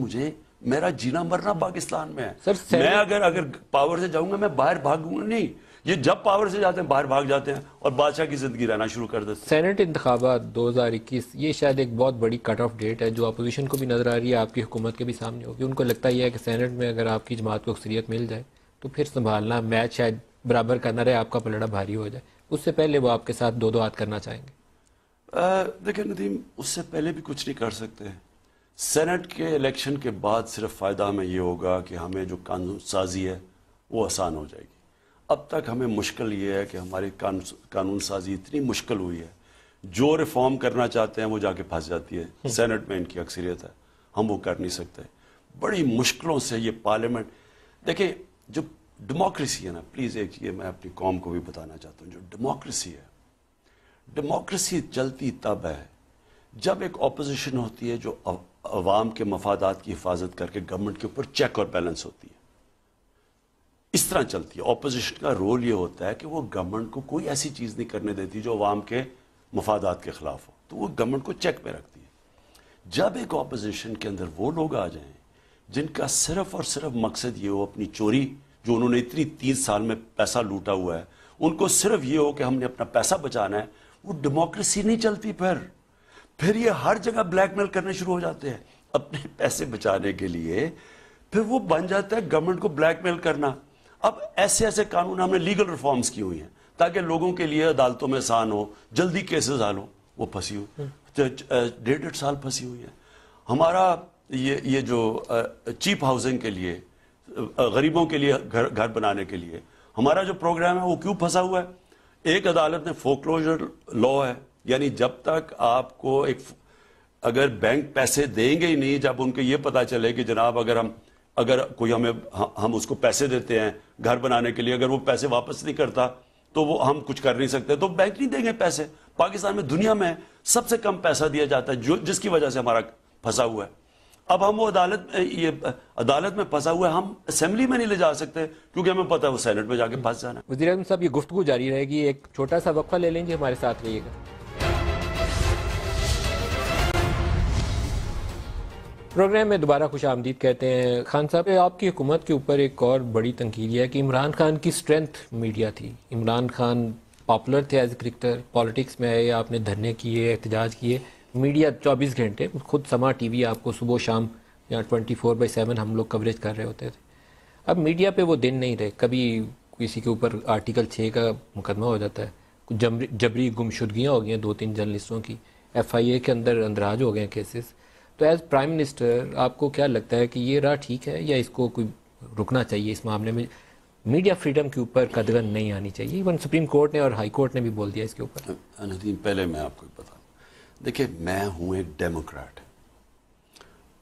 میرا جینا مرنا پاکستان میں ہے. میں اگر پاور سے جاؤں گا میں باہر بھاگوں گا نہیں. یہ جب پاور سے جاتے ہیں باہر بھاگ جاتے ہیں اور بادشاہ کی زندگی رہنا شروع کر دیتے ہیں. سینٹ انتخابات 2021 یہ شاید ایک بہت بڑی کٹ آف ڈیٹ ہے جو اپوزیشن کو بھی نظر آ رہی ہے, آپ کی حکومت کے بھی سامنے ہوگی. ان کو لگتا یہ ہے کہ سینٹ میں اگر آپ کی جماعت کو اکثریت مل جائے تو پھر سنبھالنا میچ شاید برابر کرنا رہے, آپ کا پلڑا بھاری ہو جائے. اس سے پہلے وہ آپ کے ساتھ دو ہاتھ کرنا چاہیں گے. دیکھیں ندیم, اس سے پہلے بھی کچھ نہیں کر سکتے. سینٹ کے الیکشن کے بعد صرف فائدہ ہمیں یہ ہوگا کہ ہمیں جو قانون سازی ہے وہ آسان ہو جائے گی. اب تک ہمیں مشکل یہ ہے کہ ہماری قانون سازی اتنی مشکل ہوئی ہے, جو ریفارم کرنا چاہتے ہیں وہ جا کے پھنس جاتی ہے. سینٹ میں ان کی اکثریت ہے, ہم وہ کر نہیں سکتے. بڑی مشکلوں سے یہ پارلیمنٹ, دیکھیں جو ڈیموکریسی ہے نا, پلیز ایک یہ میں اپنی قوم کو بھی بتانا چاہتا ہوں, جو ڈیموکریسی ہے, ڈیموکریسی چلتی تب ہے جب ایک اپوزیشن ہوتی ہے جو عوام کے مفادات کی حفاظت کر کے گورنمنٹ کے اوپر چیک اور بیلنس ہوتی ہے. اس طرح چلتی ہے. اپوزیشن کا رول یہ ہوتا ہے کہ وہ گورنمنٹ کو کوئی ایسی چیز نہیں کرنے دیتی جو عوام کے مفادات کے خلاف ہو, تو وہ گورنمنٹ کو چیک پہ رکھتی ہے. جب ایک اپوزیشن کے اندر وہ لوگ آ جائیں جن کا صرف اور صرف مقصد یہ ہو اپنی چوری, جو انہوں نے اتنی 30 سال میں پیسہ لوٹا ہوا ہے, ان کو صرف یہ ہو کہ ہم نے اپنا پیسہ بچانا ہے, وہ ڈیموکریسی نہیں چلتی. پھر یہ ہر جگہ بلیک میل کرنے شروع ہو جاتے ہیں اپنے پیسے بچانے کے لیے. پھر وہ بن جاتا ہے گورنمنٹ کو بلیک میل کرنا. اب ایسے قانون ہم نے لیگل ریفارمز کی ہوئی ہیں تاکہ لوگوں کے لیے عدالتوں میں آسان ہو, جلدی کیسز حل ہو. وہ پھنسی ہوئی 1.5 سال پھنسی ہوئی ہے. ہمارا یہ جو چیپ ہاؤسنگ کے لیے, غریبوں کے لیے گھر بنانے کے لیے ہمارا جو پروگرام ہے وہ کیوں پھنسا ہوا ہے؟ ایک عدالت نے فورکلوجر لا ہے, یعنی جب تک آپ کو اگر بینک پیسے دیں گے ہی نہیں, جب ان کو یہ پتا چلے کہ جناب اگر کوئی ہم اس کو پیسے دیتے ہیں گھر بنانے کے لیے, اگر وہ پیسے واپس نہیں کرتا تو وہ ہم کچھ کر نہیں سکتے, تو بینک نہیں دیں گے پیسے. پاکستان میں دنیا میں سب سے کم پیسہ دیا جاتا ہے, جس کی وجہ سے ہمارا پھنسا ہوا ہے. اب ہم وہ عدالت میں پھنسا ہوا ہے, ہم اسمبلی میں نہیں لے جا سکتے کیونکہ ہمیں پتا ہے وہ سینٹ میں جا کے پھنس جانا ہے. وزیر اعظم صاحب, یہ گفتگو جاری رہے گی, ایک چھوٹا سا وقفہ لے لیں گے, ہمارے ساتھ رہیے گا. پروگرام میں دوبارہ خوش آمدید کہتے ہیں. خان صاحب, آپ کی حکومت کے اوپر ایک اور بڑی تنقید یہ ہے کہ عمران خان کی سٹرینتھ میڈیا تھی. عمران خان پاپولر تھے ایز اے کرکٹر, پالیٹکس میں آئے, آپ نے دھرنے کیے, احتجاج کیے, میڈیا 24 گھنٹے, خود سما ٹی وی آپ کو صبح و شام یا 24/7 ہم لوگ کوریج کر رہے ہوتے تھے. اب میڈیا پہ وہ دن نہیں رہے. کبھی کسی کے اوپر آرٹیکل 6 کا مقدمہ ہو جاتا ہے, کچھ جبری گمشدگیاں ہو گئی ہیں 2-3 جرنلسٹوں کی, FIA کے اندر اندراج ہو گئے ہیں کیسز. تو ایز پرائم منسٹر آپ کو کیا لگتا ہے کہ یہ راہ ٹھیک ہے یا اس کو کوئی رکنا چاہیے؟ اس معاملے میں میڈیا فریڈم کے اوپر قدغن نہیں آنی چاہیے. ایون سپریم کورٹ نے اور ہائی کورٹ نے بھی بول دیا اس کے اوپر. ندیم, پہلے میں آپ کو بتاؤں, دیکھیں میں ہوں ایک ڈیموکریٹ.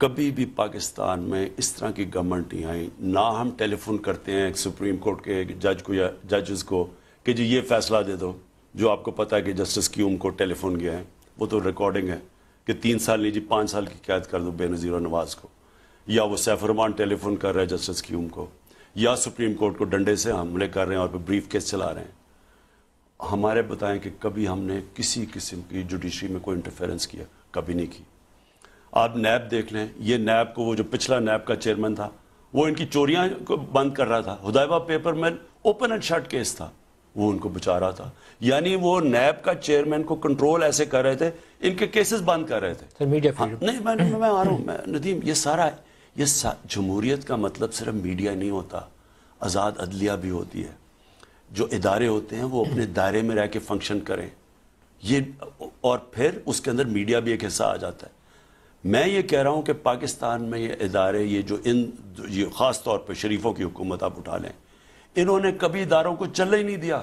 کبھی بھی پاکستان میں اس طرح کی گورنمنٹ نہیں آئی. نہ ہم ٹیلی فون کرتے ہیں سپریم کورٹ کے جج کو یا ججز کو کہ جی یہ فیصلہ دے دو, جو آپ کو پتا ہے کہ جسٹس کیوم کو ٹیلی فون گیا ہے, وہ تو ریکارڈنگ ہے کہ 3 سال نہیں جی 5 سال کی قید کر دو بے نظیر و نواز کو, یا وہ سیف الرحمان ٹیلی فون کر رہے ہیں جسٹس کیوم کو, یا سپریم کورٹ کو ڈنڈے سے حملے کر رہے ہیں اور پھر بریف کیس چلا رہے ہیں. ہمارے بتائیں کہ کبھی ہم نے کسی قسم کی جوڈیشری میں کوئی انٹرفیرنس کیا؟ کبھی نہیں کی. آپ نیب دیکھ لیں, یہ نیب کو وہ جو پچھلا نیب کا چیئرمین تھا وہ ان کی چوریاں کو بند کر رہا تھا. ہدایبہ پیپر مل اوپن اینڈ شٹ کیس تھا, وہ ان کو بچا رہا تھا. یعنی وہ نیب کا چیئرمین کو کنٹرول ایسے کر رہے تھے, ان کے کیسز بند کر رہے تھے. نہیں میں آ رہا ہوں ندیم, یہ سارا جمہوریت کا مطلب صرف میڈیا نہیں ہوتا, آزاد عدلیہ بھی ہوتی ہے. جو ادارے ہوتے ہیں وہ اپنے دائرے میں رہ کے فنکشن کریں, یہ اور پھر اس کے اندر میڈیا بھی ایک حصہ آ جاتا ہے. میں یہ کہہ رہا ہوں کہ پاکستان میں یہ ادارے, یہ خاص طور پہ شریفوں کی حکومت آپ اٹھا لیں, انہوں نے کبھی اداروں کو چلنے ہی نہیں دیا.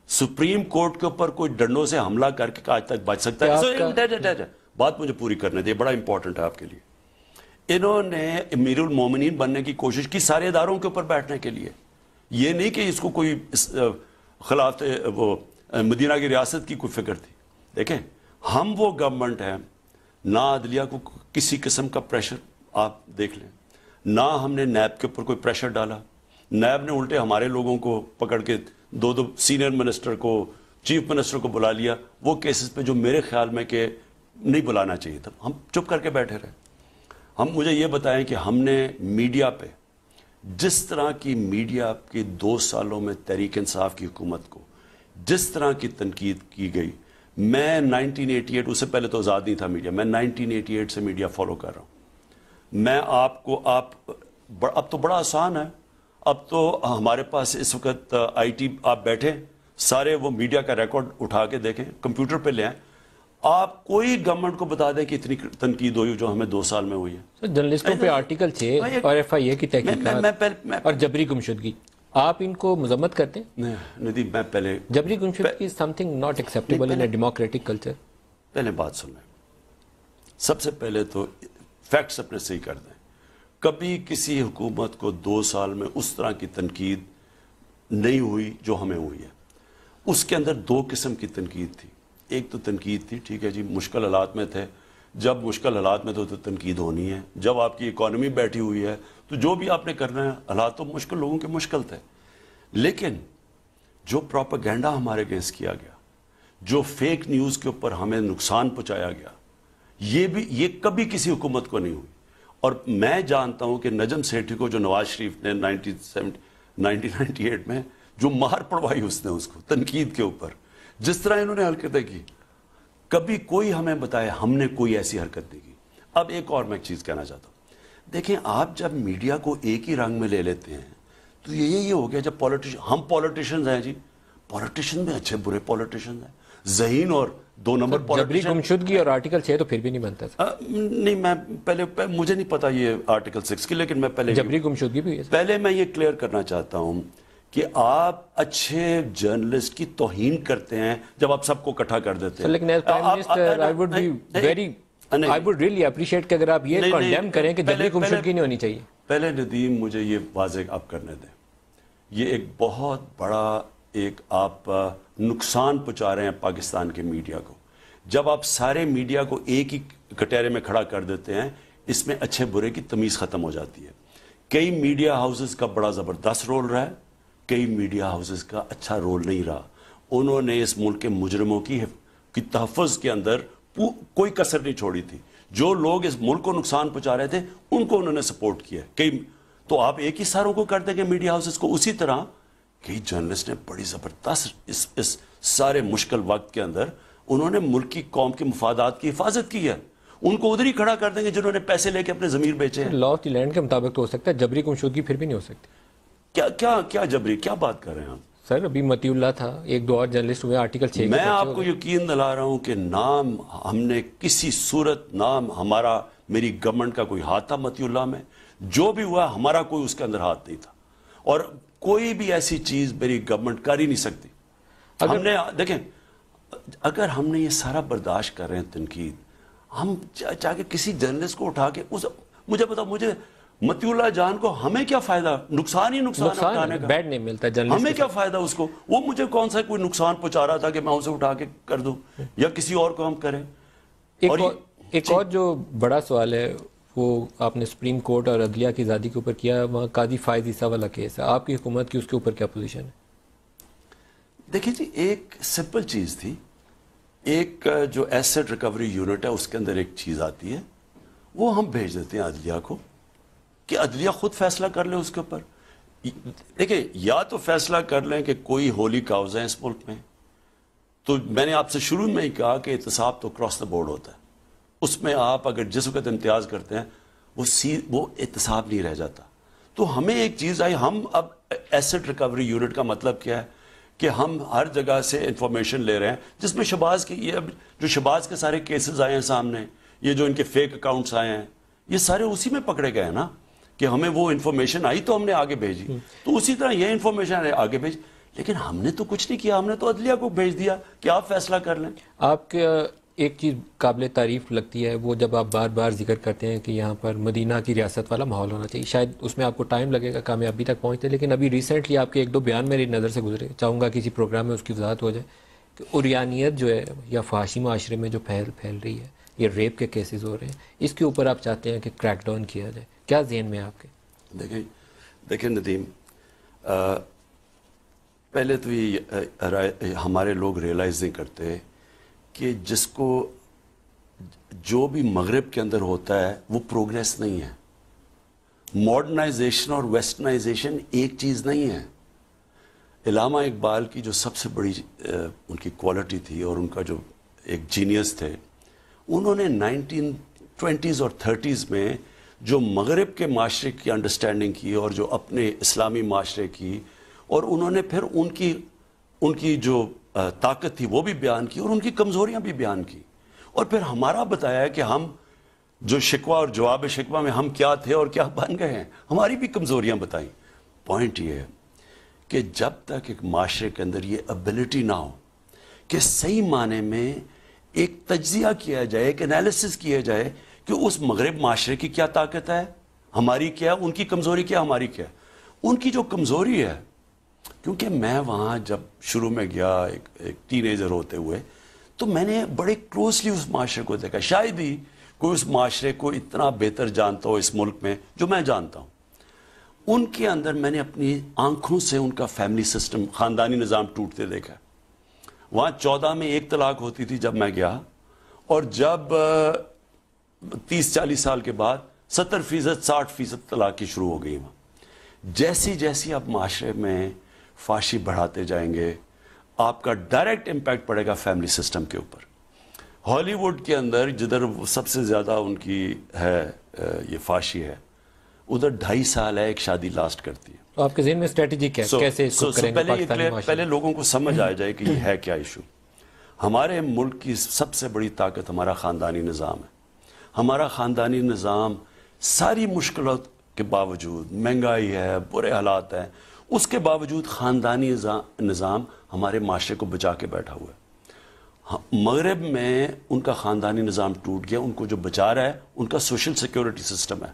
سپریم کورٹ کے اوپر کوئی ڈنڈوں سے حملہ کر کے آج تک بچ سکتا ہے؟ بات مجھے پوری کرنے دے, بڑا امپورٹنٹ ہے آپ کے لیے. انہوں نے امیر المومنین بننے کی کوشش کی سارے اداروں کے اوپر بیٹھنے کے لیے. یہ نہیں کہ اس کو کوئی خلاف وہ مدینہ کی ریاست کی کوئی فکر تھی. دیکھیں ہم وہ گورنمنٹ ہیں، نہ عدلیہ کو کسی قسم کا پریشر آپ دیکھ لیں، نہ ہم نے نیب کے اوپر کوئی پریشر ڈالا. نیب نے الٹے ہمارے لوگوں کو پکڑ کے دو سینئر منسٹر کو، چیف منسٹر کو بلا لیا وہ کیسز پہ جو میرے خیال میں کہ نہیں بلانا چاہیے تھا. ہم چپ کر کے بیٹھے رہے. مجھے یہ بتائیں کہ ہم نے میڈیا پہ جس طرح کی میڈیا کی 2 سالوں میں تحریک انصاف کی حکومت کو جس طرح کی تنقید کی گئی، میں 1988، اس سے پہلے تو آزاد نہیں تھا میڈیا، میں 1988 سے میڈیا فالو کر رہا ہوں. میں اب تو بڑا آسان ہے. اب تو ہمارے پاس اس وقت آئی ٹی، آپ بیٹھے سارے وہ میڈیا کا ریکارڈ اٹھا کے دیکھیں، کمپیوٹر پہ لے آئیں، آپ کوئی گورنمنٹ کو بتا دیں کہ اتنی تنقید ہوئی جو ہمیں 2 سال میں ہوئی ہے. جرنلسٹوں پہ آرٹیکل 6 اور FIA کی تحقیقات اور جبری گمشدگی، آپ ان کو مذمت کرتے ہیں؟ ندیم، میں پہلے جبری گمشدگی is something not acceptable in a democratic culture. پہلے بات سن لیں. سب سے پہلے تو فیکٹس اپنے صحیح کر دیں. کبھی کسی حکومت کو 2 سال میں اس طرح کی تنقید نہیں ہوئی جو ہمیں ہوئی ہے. اس کے اندر 2 قسم کی تنقید تھی. ایک تو تنقید تھی، ٹھیک ہے جی، مشکل حالات میں تھے. جب مشکل حالات میں تو تنقید ہونی ہے. جب آپ کی اکانومی بیٹھی ہوئی ہے تو جو بھی آپ نے کرنا ہے، حالات تو مشکل، لوگوں کے مشکل تھے. لیکن جو پروپیگنڈا ہمارے اگینسٹ کیا گیا، جو فیک نیوز کے اوپر ہمیں نقصان پہنچایا گیا، یہ کبھی کسی حکومت کو نہیں ہوئی. اور میں جانتا ہوں کہ نجم سیٹھی کو جو نواز شریف نے 1998 میں جو مار پڑوائی اس نے اس کو تنقید کے اوپر، جس طرح انہوں نے حرکتیں کی، کبھی کوئی ہمیں بتائے ہم نے کوئی ایسی حرکت نہیں کی. اب ایک اور میں چیز کہنا چاہتا ہوں. دیکھیں، آپ جب میڈیا کو ایک ہی رنگ میں لے لیتے ہیں تو یہ ہو گیا. جب ہم پولیٹیشینز ہیں جی، پولیٹیشن میں اچھے برے پولیٹیشینز ہیں، ذہین اور 2 نمبر جبری گمشدگی اور آرٹیکل 6 تو پھر بھی نہیں بنتا. نہیں، میں پہلے مجھے نہیں پتا یہ آرٹیکل 6 کی، لیکن میں پہلے جبری گمشدگی بھی ہے. پہلے میں یہ کلیئر کرنا چاہتا ہوں کہ آپ اچھے جرنلسٹ کی توہین کرتے ہیں جب آپ سب کو اکٹھا کر دیتے ہیں. لیکن as prime minister I would really appreciate کہ اگر آپ یہ کنڈیم کریں کہ جبری گمشدگی نہیں ہونی چاہیے. پہلے ندیم مجھے یہ واضح آپ کرنے دیں، یہ ایک بہت بڑا آپ نقصان پہنچا رہے ہیں پاکستان کے میڈیا کو. جب آپ سارے میڈیا کو ایک ہی کٹہرے میں کھڑا کر دیتے ہیں، اس میں اچھے برے کی تمیز ختم ہو جاتی ہے. کئی میڈیا ہاؤسز کا بڑا زبردست رول رہا ہے، کئی میڈیا ہاؤسز کا اچھا رول نہیں رہا. انہوں نے اس ملک کے مجرموں کی تحفظ کے اندر کوئی کسر نہیں چھوڑی تھی. جو لوگ اس ملک کو نقصان پہنچا رہے تھے ان کو انہوں نے سپورٹ کیا. تو آپ ایک ہی ساروں کو کر دیں گے میڈیا ہاؤسز کو. اسی طرح کئی جرنلسٹ نے بڑی زبردست اس سارے مشکل وقت کے اندر انہوں نے ملک کی قوم کے مفادات کی حفاظت کی ہے. ان کو ادھر ہی کھڑا کر دیں گے جنہوں نے پیسے لے کے اپنے ضمیر بیچے ہیں. لا آف دی لینڈ کے مطابق تو ہو سکتا ہے، جبری گمشدگی پھر بھی نہیں ہو سکتی. کیا جبری، کیا بات کر رہے ہیں آپ؟ سر ابھی متی اللہ تھا، 1-2 اور جرنلسٹ ہوئے آرٹیکل 6. میں آپ کو یقین دلا رہا ہوں کہ نام ہم نے کسی صورت، نام ہمارا، میری گورنمنٹ کا کوئی ہاتھ تھا متی اللہ میں. جو بھی ہوا ہمارا کوئی اس کے اندر ہاتھ نہیں تھا. اور کوئی بھی ایسی چیز میری گورنمنٹ کر ہی نہیں سکتی. ہم نے دیکھیں، اگر ہم نے یہ سارا برداشت کر رہے ہیں تنقید، ہم چاہ کے کسی جرنلسٹ کو اٹھا کے مجھے بتاؤ، مجھے متی اللہ جان کو ہمیں کیا فائدہ؟ نقصان ہی نقصان کا. بیڈ نہیں ملتا جرنلسٹ، ہمیں کیا فائدہ اس کو؟ وہ مجھے کون سا کوئی نقصان پہنچا رہا تھا کہ میں اسے اٹھا کے کر دوں یا کسی اور کو ہم کریں. ایک اور جو بڑا سوال ہے وہ آپ نے سپریم کورٹ اور عدلیہ کی آزادی کے اوپر کیا، وہاں قاضی فائز عیسیٰ والا کیس ہے. آپ کی حکومت کی اس کے اوپر کیا پوزیشن ہے؟ دیکھیں جی، ایک سمپل چیز تھی. ایک جو ایسٹ ریکوری یونٹ ہے اس کے اندر ایک چیز آتی ہے، وہ ہم بھیج دیتے ہیں عدلیہ کو کہ عدلیہ خود فیصلہ کر لے اس کے اوپر. دیکھیں، یا تو فیصلہ کر لیں کہ کوئی ہولی کاؤز ہے اس ملک میں. تو میں نے آپ سے شروع میں ہی کہا کہ احتساب تو کراس دا بورڈ ہوتا ہے. اس میں آپ اگر جس وقت امتیاز کرتے ہیں وہ احتساب نہیں رہ جاتا. تو ہمیں ایک چیز آئی، ہم اب ایسٹ ریکوری یونٹ کا مطلب کیا ہے کہ ہم ہر جگہ سے انفارمیشن لے رہے ہیں، جس میں شہباز کی، یہ اب جو شہباز کے سارے کیسز آئے ہیں سامنے، یہ جو ان کے فیک اکاؤنٹس آئے ہیں، یہ سارے اسی میں پکڑے گئے نا کہ ہمیں وہ انفارمیشن آئی تو ہم نے آگے بھیجی. تو اسی طرح یہ انفارمیشن آگے بھیج، لیکن ہم نے تو کچھ نہیں کیا. ہم نے تو عدلیہ کو بھیج دیا کہ آپ فیصلہ کر لیں. آپ کا ایک چیز قابل تعریف لگتی ہے وہ جب آپ بار بار ذکر کرتے ہیں کہ یہاں پر مدینہ کی ریاست والا ماحول ہونا چاہیے. شاید اس میں آپ کو ٹائم لگے گا کامیابی تک پہنچتے، لیکن ابھی ریسنٹلی آپ کے 1-2 بیان میری نظر سے گزرے، چاہوں گا کسی پروگرام میں اس کی وضاحت ہو جائے. کہ اریانیت جو ہے یا فحاشی معاشرے میں جو پھیل رہی ہے، یہ ریپ کے کیسز ہو رہے ہیں، اس کے اوپر آپ چاہتے ہیں کہ کریک ڈاؤن کیا جائے، کیا ذہن میں آپ کے؟ دیکھیں ندیم، پہلے تو یہ ہمارے لوگ ریئلائز نہیں کرتے کہ جس کو جو بھی مغرب کے اندر ہوتا ہے وہ پروگریس نہیں ہے. ماڈرنائزیشن اور ویسٹرنائزیشن ایک چیز نہیں ہے. علامہ اقبال کی جو سب سے بڑی ان کی کوالٹی تھی اور ان کا جو ایک جینیس تھے، انہوں نے 1920s اور 30s میں جو مغرب کے معاشرے کی انڈرسٹینڈنگ کی اور جو اپنے اسلامی معاشرے کی، اور انہوں نے پھر ان کی جو طاقت تھی وہ بھی بیان کی اور ان کی کمزوریاں بھی بیان کی، اور پھر ہمارا بتایا کہ ہم جو شکوہ اور جواب شکوہ میں ہم کیا تھے اور کیا بن گئے ہیں، ہماری بھی کمزوریاں بتائیں. پوائنٹ یہ ہے کہ جب تک ایک معاشرے کے اندر یہ ابیلٹی نہ ہو کہ صحیح معنی میں ایک تجزیہ کیا جائے، ایک انالیسس کیا جائے کہ اس مغرب معاشرے کی کیا طاقت ہے، ہماری کیا، ان کی کمزوری کیا، ہماری کیا. ان کی جو کمزوری ہے، کیونکہ میں وہاں جب شروع میں گیا ایک ٹین ایجر ہوتے ہوئے، تو میں نے بڑے کلوزلی اس معاشرے کو دیکھا. شاید ہی کوئی اس معاشرے کو اتنا بہتر جانتا ہو اس ملک میں جو میں جانتا ہوں. ان کے اندر میں نے اپنی آنکھوں سے ان کا فیملی سسٹم، خاندانی نظام ٹوٹتے دیکھا. وہاں 14 میں 1 طلاق ہوتی تھی جب میں گیا، اور جب 30-40 سال کے بعد 70%، 60% طلاق کی شروع ہو گئی. وہاں جیسی آپ معاشرے میں فحاشی بڑھاتے جائیں گے، آپ کا ڈائریکٹ امپیکٹ پڑے گا فیملی سسٹم کے اوپر. ہالی ووڈ کے اندر جدھر سب سے زیادہ ان کی ہے یہ فحاشی ہے، ادھر 2.5 سال ہے ایک شادی لاسٹ کرتی ہے. تو آپ کے ذہن میں اسٹریٹجی کیا ہے، کیسے اس کو کریں گے پاکستانی معاشرے؟ پہلے لوگوں کو سمجھ آ جائے کہ یہ ہے کیا ایشو. ہمارے ملک کی سب سے بڑی طاقت ہمارا خاندانی نظام ہے. ہمارا خاندانی نظام ساری مشکلات کے باوجود، مہنگائی ہے، برے حالات ہیں، اس کے باوجود خاندانی نظام ہمارے معاشرے کو بچا کے بیٹھا ہوا ہے. مغرب میں ان کا خاندانی نظام ٹوٹ گیا، ان کو جو بچا رہا ہے ان کا سوشل سیکیورٹی سسٹم ہے.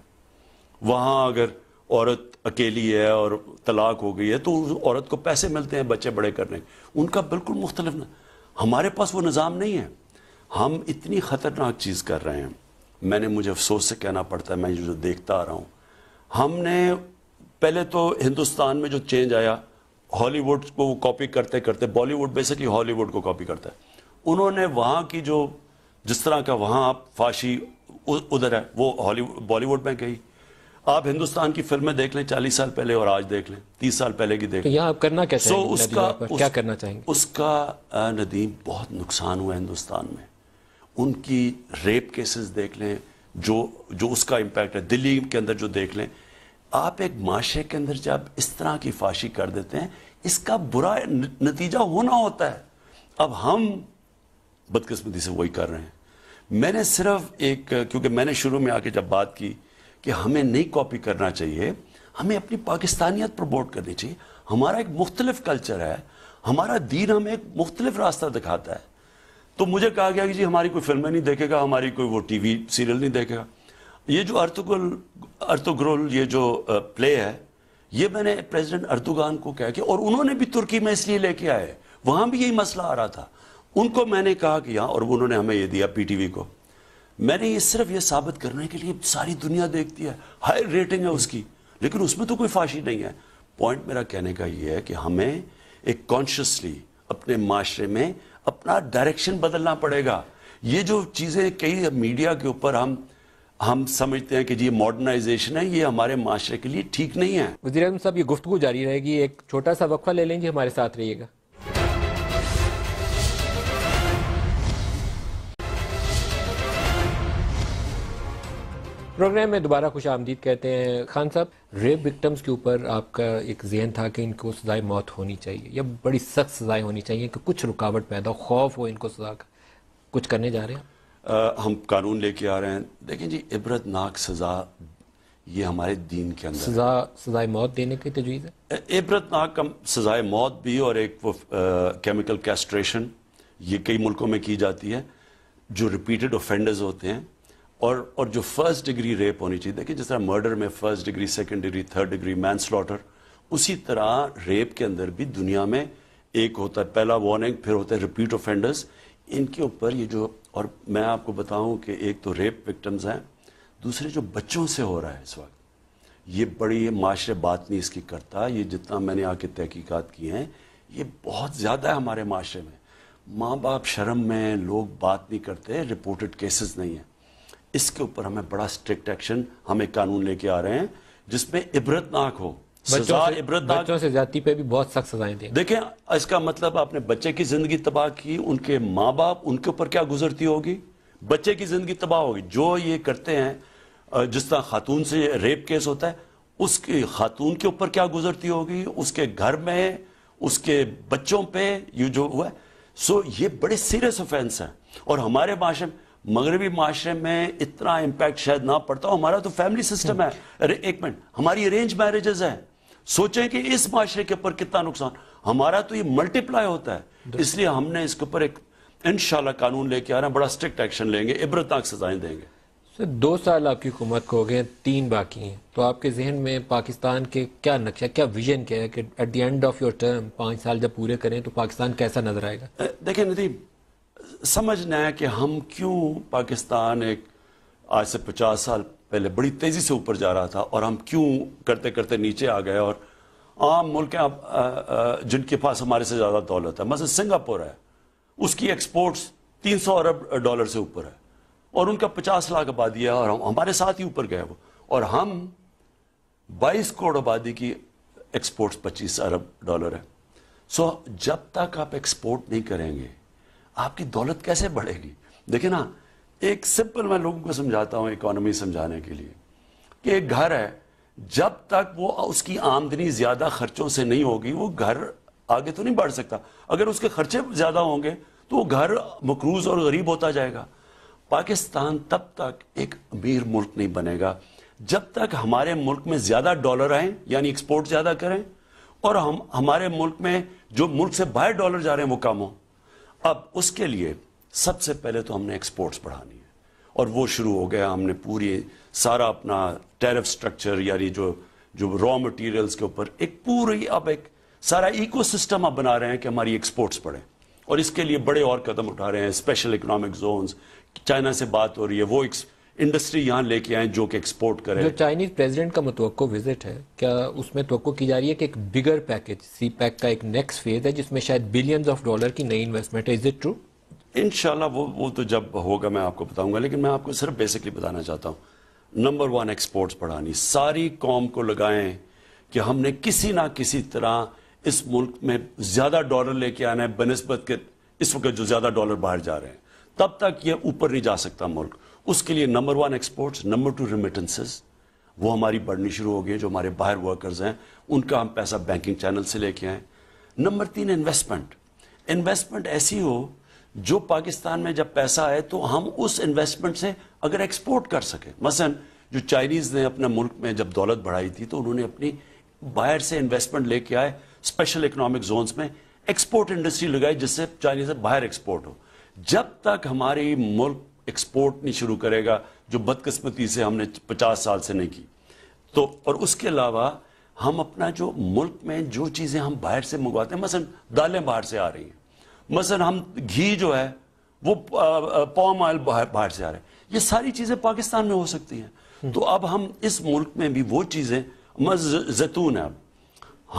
وہاں اگر عورت اکیلی ہے اور طلاق ہو گئی ہے تو عورت کو پیسے ملتے ہیں بچے بڑے کرنے. ان کا بالکل مختلف ہمارے پاس وہ نظام نہیں ہے. ہم اتنی خطرناک چیز کر رہے ہیں. مجھے افسوس سے کہنا پڑتا ہے، میں جو دیکھتا آ رہا ہوں، ہم نے پہلے تو ہندوستان میں جو چینج آیا، ہالی ووڈ کو کاپی کرتے کرتے، بالی ووڈ بیسکلی ہالی ووڈ کو کاپی کرتا ہے. انہوں نے وہاں کی جو جس طرح کا وہاں آپ فحاشی ادھر ہے، وہ بالی ووڈ میں گئی. آپ ہندوستان کی فلمیں دیکھ لیں 40 سال پہلے اور آج دیکھ لیں، 30 سال پہلے کی دیکھ لیں. یہاں آپ کرنا کیا چاہیں گے؟ کیا کرنا چاہیں گے؟ اس کا ندیم بہت نقصان ہوا ہے ہندوستان میں. ان کی ریپ کیسز دیکھ لیں، جو اس کا امپیکٹ ہے. دلی کے اندر جو دیکھ لیں. آپ ایک معاشرے کے اندر جب اس طرح کی فحاشی کر دیتے ہیں، اس کا برا نتیجہ ہونا ہوتا ہے. اب ہم بدقسمتی سے وہی کر رہے ہیں. میں نے صرف کیونکہ میں نے شروع میں آ کے جب بات کی کہ ہمیں نہیں کاپی کرنا چاہیے، ہمیں اپنی پاکستانیت پروموٹ کرنی چاہیے. ہمارا ایک مختلف کلچر ہے، ہمارا دین ہمیں ایک مختلف راستہ دکھاتا ہے. تو مجھے کہا گیا کہ جی ہماری کوئی فلمیں نہیں دیکھے گا، ہماری کوئی وہ ٹی وی سیریل نہیں دیکھے گا. یہ جو ارتگرل یہ جو پلے ہے، یہ میں نے پریزیڈنٹ اردوغان کو کہا کہ، اور انہوں نے بھی ترکی میں اس لیے لے کے آئے، وہاں بھی یہی مسئلہ آ رہا تھا. ان کو میں نے کہا کہ یہاں، اور انہوں نے ہمیں یہ دیا پی ٹی وی کو. میں نے یہ صرف یہ ثابت کرنے کے لیے، ساری دنیا دیکھتی ہے، ہائی ریٹنگ ہے اس کی، لیکن اس میں تو کوئی فحاشی نہیں ہے. پوائنٹ میرا کہنے کا یہ ہے کہ ہمیں ایک کانشیسلی اپنے معاشرے میں اپنا ڈائریکشن بدلنا پڑے گا. یہ جو چیزیں کئی میڈیا کے اوپر ہم سمجھتے ہیں کہ جی ماڈرنائزیشن ہے، یہ ہمارے معاشرے کے لیے ٹھیک نہیں ہے. وزیر اعظم صاحب، یہ گفتگو جاری رہے گی، ایک چھوٹا سا وقفہ لے لیں گے، ہمارے ساتھ رہیے گا. پروگرام میں دوبارہ خوش آمدید کہتے ہیں. خان صاحب، ریپ وکٹمز کے اوپر آپ کا ایک ذہن تھا کہ ان کو سزائے موت ہونی چاہیے یا بڑی سخت سزائیں ہونی چاہیے کہ کچھ رکاوٹ پیدا ہو، خوف ہو ان کو سزا کا. کچھ کرنے جا رہے ہیں؟ ہم قانون لے کے آ رہے ہیں. دیکھیں جی، عبرت ناک سزا یہ ہمارے دین کے اندر سزائے موت دینے کی تجویز ہے. عبرت ناک سزائے موت بھی، اور ایک وہ کیمیکل کیسٹریشن، یہ کئی ملکوں میں کی جاتی ہے جو ریپیٹڈ اوفینڈرز ہوتے ہیں. اور جو فرسٹ ڈگری ریپ ہونی چاہیے. دیکھیں جس طرح مرڈر میں first degree, second degree, third degree, manslaughter, اسی طرح ریپ کے اندر بھی دنیا میں ایک ہوتا ہے پہلا وارننگ، پھر ہوتا ہے ریپیٹ آفینڈرز. ان کے اوپر یہ جو، اور میں آپ کو بتاؤں کہ ایک تو ریپ وکٹمز ہیں، دوسرے جو بچوں سے ہو رہا ہے اس وقت، یہ بڑی معاشرے بات نہیں اس کی کرتا. یہ جتنا میں نے آ کے تحقیقات کی ہیں، یہ بہت زیادہ ہے ہمارے معاشرے میں. ماں باپ شرم میں، لوگ بات نہیں کرتے، رپورٹڈ کیسز نہیں ہیں. اس کے اوپر ہمیں بڑا اسٹرکٹ ایکشن، ہم ایک قانون لے کے آ رہے ہیں جس میں عبرتناک ہو، سزا عبرتناک. بچوں سے زیادتی پہ بھی بہت سخت سزائیں دیں. دیکھیں اس کا مطلب آپ نے بچے کی زندگی تباہ کی، ان کے ماں باپ، ان کے اوپر کیا گزرتی ہوگی؟ بچے کی زندگی تباہ ہوگی. جو یہ کرتے ہیں، جس طرح خاتون سے ریپ کیس ہوتا ہے، اس کی خاتون کے اوپر کیا گزرتی ہوگی، اس کے گھر میں، اس کے بچوں پہ یہ جو ہوا ہے. سو یہ بڑے سیریس آفینس ہیں. اور ہمارے معاشرے، مغربی معاشرے میں اتنا امپیکٹ شاید نہ پڑتا ہو. ہمارا تو فیملی سسٹم ہے. ایک منٹ، ہماری ارینج میرجز ہیں. سوچیں کہ اس معاشرے کے اوپر کتنا نقصان. ہمارا تو یہ ملٹیپلائی ہوتا ہے. اس لیے ہم نے اس کے اوپر ایک انشاءاللہ قانون لے کے آ رہے ہیں، بڑا اسٹرکٹ ایکشن لیں گے، عبرتناک سزائیں دیں گے. سر 2 سال آپ کی حکومت کو ہو گئے، 3 باقی ہیں، تو آپ کے ذہن میں پاکستان کے کیا نقشہ، کیا ویژن کیا ہے کہ at the end of your term 5 سال جب پورے کریں تو پاکستان کیسا نظر آئے گا؟ دیکھیں ندیم، سمجھنا ہے کہ ہم کیوں پاکستان ایک آج سے 50 سال پہلے بڑی تیزی سے اوپر جا رہا تھا، اور ہم کیوں کرتے کرتے نیچے آ گئے. اور عام ملک ہیں جن کے پاس ہمارے سے زیادہ دولت ہے. مثلا سنگاپور ہے، اس کی ایکسپورٹس 300 ارب ڈالر سے اوپر ہے، اور ان کا 50 لاکھ آبادی ہے، اور ہمارے ساتھ ہی اوپر گئے وہ. اور ہم 22 کروڑ آبادی کی ایکسپورٹس 25 ارب ڈالر ہے. سو جب تک آپ ایکسپورٹ نہیں کریں گے، آپ کی دولت کیسے بڑھے گی؟ دیکھیں نا، ایک سمپل میں لوگوں کو سمجھاتا ہوں اکانومی سمجھانے کے لیے، کہ ایک گھر ہے، جب تک وہ اس کی آمدنی زیادہ خرچوں سے نہیں ہوگی، وہ گھر آگے تو نہیں بڑھ سکتا. اگر اس کے خرچے زیادہ ہوں گے تو وہ گھر مقروض اور غریب ہوتا جائے گا. پاکستان تب تک ایک امیر ملک نہیں بنے گا جب تک ہمارے ملک میں زیادہ ڈالر آئیں، یعنی ایکسپورٹ زیادہ کریں، اور ہمارے ملک میں جو ملک سے باہر ڈالر جا رہے ہیں وہ کم ہوں. اب اس کے لیے سب سے پہلے تو ہم نے ایکسپورٹس بڑھانی ہے، اور وہ شروع ہو گیا. ہم نے پوری سارا اپنا ٹیرف سٹرکچر، یعنی جو را مٹیریلز کے اوپر ایک پوری اب ایک سارا ایکو سسٹم اب بنا رہے ہیں کہ ہماری ایکسپورٹس بڑھیں. اور اس کے لیے بڑے اور قدم اٹھا رہے ہیں. اسپیشل اکنامک زونز، چائنا سے بات ہو رہی ہے، وہ انڈسٹری یہاں لے کے آئیں جو کہ ایکسپورٹ کرے. جو چائنیز پریزیڈنٹ کا متوقع وزٹ ہے، کیا اس میں توقع کی جا رہی ہے کہ ایک بگر پیکج، سی پیک کا ایک نیکسٹ فیز ہے جس میں شاید بلینز آف ڈالر کی نئی انویسٹمنٹ ہے؟ Is it true? انشاءاللہ وہ تو جب ہوگا میں آپ کو بتاؤں گا. لیکن میں آپ کو صرف بیسکلی بتانا چاہتا ہوں، نمبر 1 ایکسپورٹس بڑھانی. ساری قوم کو لگائیں کہ ہم نے کسی نہ کسی طرح اس ملک میں زیادہ ڈالر لے کے آنا ہے بنسبت کے اس وقت جو زیادہ ڈالر باہر جا رہے ہیں. تب تک یہ اوپر نہیں جا سکتا ملک. اس کے لیے نمبر 1 ایکسپورٹس، نمبر 2 ریمیٹنسز، وہ ہماری بڑھنی شروع ہو گئی. جو ہمارے باہر ورکرز ہیں ان کا ہم پیسہ بینکنگ چینل سے لے کے آئیں. نمبر 3 انویسٹمنٹ ایسی ہو جو پاکستان میں جب پیسہ آئے تو ہم اس انویسٹمنٹ سے اگر ایکسپورٹ کر سکیں. مثلا جو چائنیز نے اپنے ملک میں جب دولت بڑھائی تھی تو انہوں نے اپنی باہر سے انویسٹمنٹ لے کے آئے، اسپیشل اکنامک زونز میں ایکسپورٹ انڈسٹری لگائی جس سے چائنیز سے باہر ایکسپورٹ ہو. جب تک ہماری ملک ایکسپورٹ نہیں شروع کرے گا، جو بدقسمتی سے ہم نے 50 سال سے نہیں کی، تو اور اس کے علاوہ ہم اپنا جو ملک میں جو چیزیں ہم باہر سے منگواتے ہیں، مثلا دالیں باہر سے آ رہی ہیں، مثلا ہم گھی جو ہے وہ پام آئل باہر سے آ رہے ہیں، یہ ساری چیزیں پاکستان میں ہو سکتی ہیں. تو اب ہم اس ملک میں بھی وہ چیزیں، زیتون ہے، اب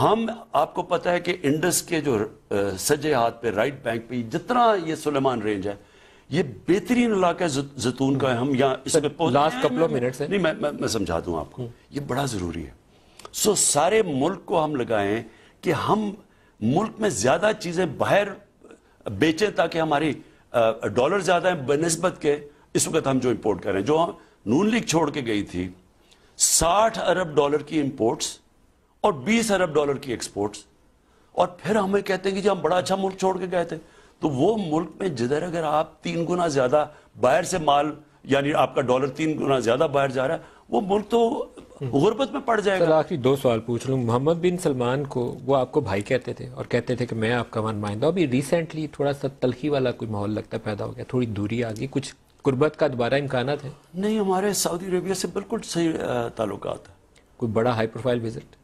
ہم آپ کو پتہ ہے کہ انڈس کے جو سجے ہاتھ پہ رائٹ بینک پہ جتنا یہ سلیمان رینج ہے، یہ بہترین علاقہ ہے زیتون کا. ہم یہاں اس میں لاسٹ کپل آف منٹس نہیں، میں سمجھا دوں آپ کو، یہ بڑا ضروری ہے. سو سارے ملک کو ہم لگائیں کہ ہم ملک میں زیادہ چیزیں باہر بیچیں تاکہ ہماری ڈالر زیادہ ہیں بنسبت کے اس وقت ہم جو امپورٹ کر رہے ہیں. جو نون لیگ چھوڑ کے گئی تھی 60 ارب ڈالر کی امپورٹس اور 20 ارب ڈالر کی ایکسپورٹس، اور پھر ہمیں کہتے ہیں کہ جی ہم بڑا اچھا ملک چھوڑ کے گئے تھے. تو وہ ملک میں جدھر اگر آپ 3 گنا زیادہ باہر سے مال، یعنی آپ کا ڈالر 3 گنا زیادہ باہر جا رہا ہے، وہ ملک تو غربت میں پڑ جائے گا. آخری 2 سوال پوچھ لوں. محمد بن سلمان کو وہ آپ کو بھائی کہتے تھے اور کہتے تھے کہ میں آپ کا نمائندہ ہوں. ابھی ریسنٹلی تھوڑا سا تلخی والا کوئی ماحول لگتا ہے پیدا ہو گیا، تھوڑی دوری آ گئی، کچھ قربت کا دوبارہ امکانات ہیں؟ نہیں، ہمارے سعودی عربیہ سے بالکل صحیح تعلقات ہیں. کوئی بڑا ہائی پروفائل وزٹ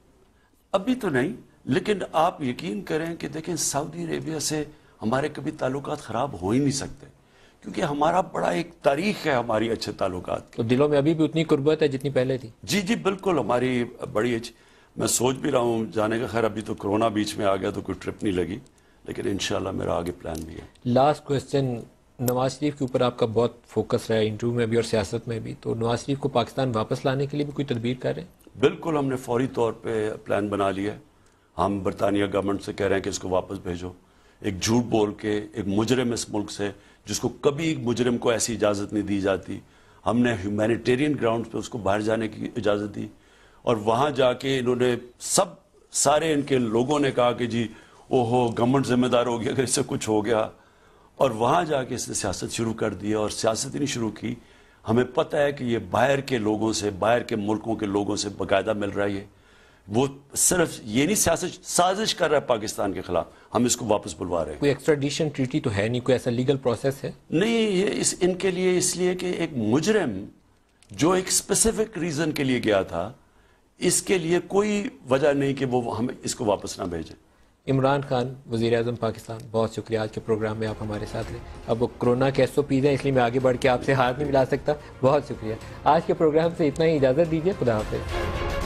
ابھی تو نہیں، لیکن آپ یقین کریں کہ دیکھیں سعودی عربیہ سے ہمارے کبھی تعلقات خراب ہو ہی نہیں سکتے، کیونکہ ہمارا بڑا ایک تاریخ ہے ہماری اچھے تعلقات کی. تو دلوں میں ابھی بھی اتنی قربت ہے جتنی پہلے تھی؟ جی بالکل، ہماری بڑی میں سوچ بھی رہا ہوں جانے کا. خیر ابھی تو کرونا بیچ میں آ گیا تو کوئی ٹرپ نہیں لگی، لیکن انشاءاللہ میرا آگے پلان بھی ہے. لاسٹ کوسچن، نواز شریف کے اوپر آپ کا بہت فوکس رہا ہے انٹرویو میں بھی اور سیاست میں بھی، تو نواز شریف کو پاکستان واپس لانے کے لیے بھی کوئی تدبیر کر رہے ہیں؟ بالکل، ہم نے فوری طور پہ پلان بنا لیا ہے. ہم برطانیہ گورنمنٹ سے کہہ رہے ہیں کہ اس کو واپس بھیجو. ایک جھوٹ بول کے ایک مجرم اس ملک سے، جس کو کبھی مجرم کو ایسی اجازت نہیں دی جاتی، ہم نے ہیومینیٹیرین گراؤنڈ پہ اس کو باہر جانے کی اجازت دی. اور وہاں جا کے انہوں نے سارے ان کے لوگوں نے کہا کہ جی اوہو گورنمنٹ ذمہ دار ہوگی اگر اس سے کچھ ہو گیا. اور وہاں جا کے اس نے سیاست شروع کر دی، اور سیاست ہی نہیں شروع کی. ہمیں پتہ ہے کہ یہ باہر کے لوگوں سے، باہر کے ملکوں کے لوگوں سے باقاعدہ مل رہا ہے. وہ صرف یہ نہیں سازش کر رہا ہے پاکستان کے خلاف، ہم اس کو واپس بلوا رہے ہیں. کوئی ایکسٹریڈیشن ٹریٹی تو ہے نہیں، کوئی ایسا لیگل پروسیس ہے نہیں. یہ ان کے لیے اس لیے کہ ایک مجرم جو ایک اسپیسیفک ریزن کے لیے گیا تھا، اس کے لیے کوئی وجہ نہیں کہ وہ ہم اس کو واپس نہ بھیجیں. عمران خان وزیر اعظم پاکستان، بہت شکریہ آج کے پروگرام میں آپ ہمارے ساتھ رہے. اب وہ کرونا کے SOPs ہیں، اس لیے میں آگے بڑھ کے آپ سے ہاتھ نہیں ملا سکتا. بہت شکریہ. آج کے پروگرام سے اتنا ہی، اجازت دیجیے. خدا حافظ.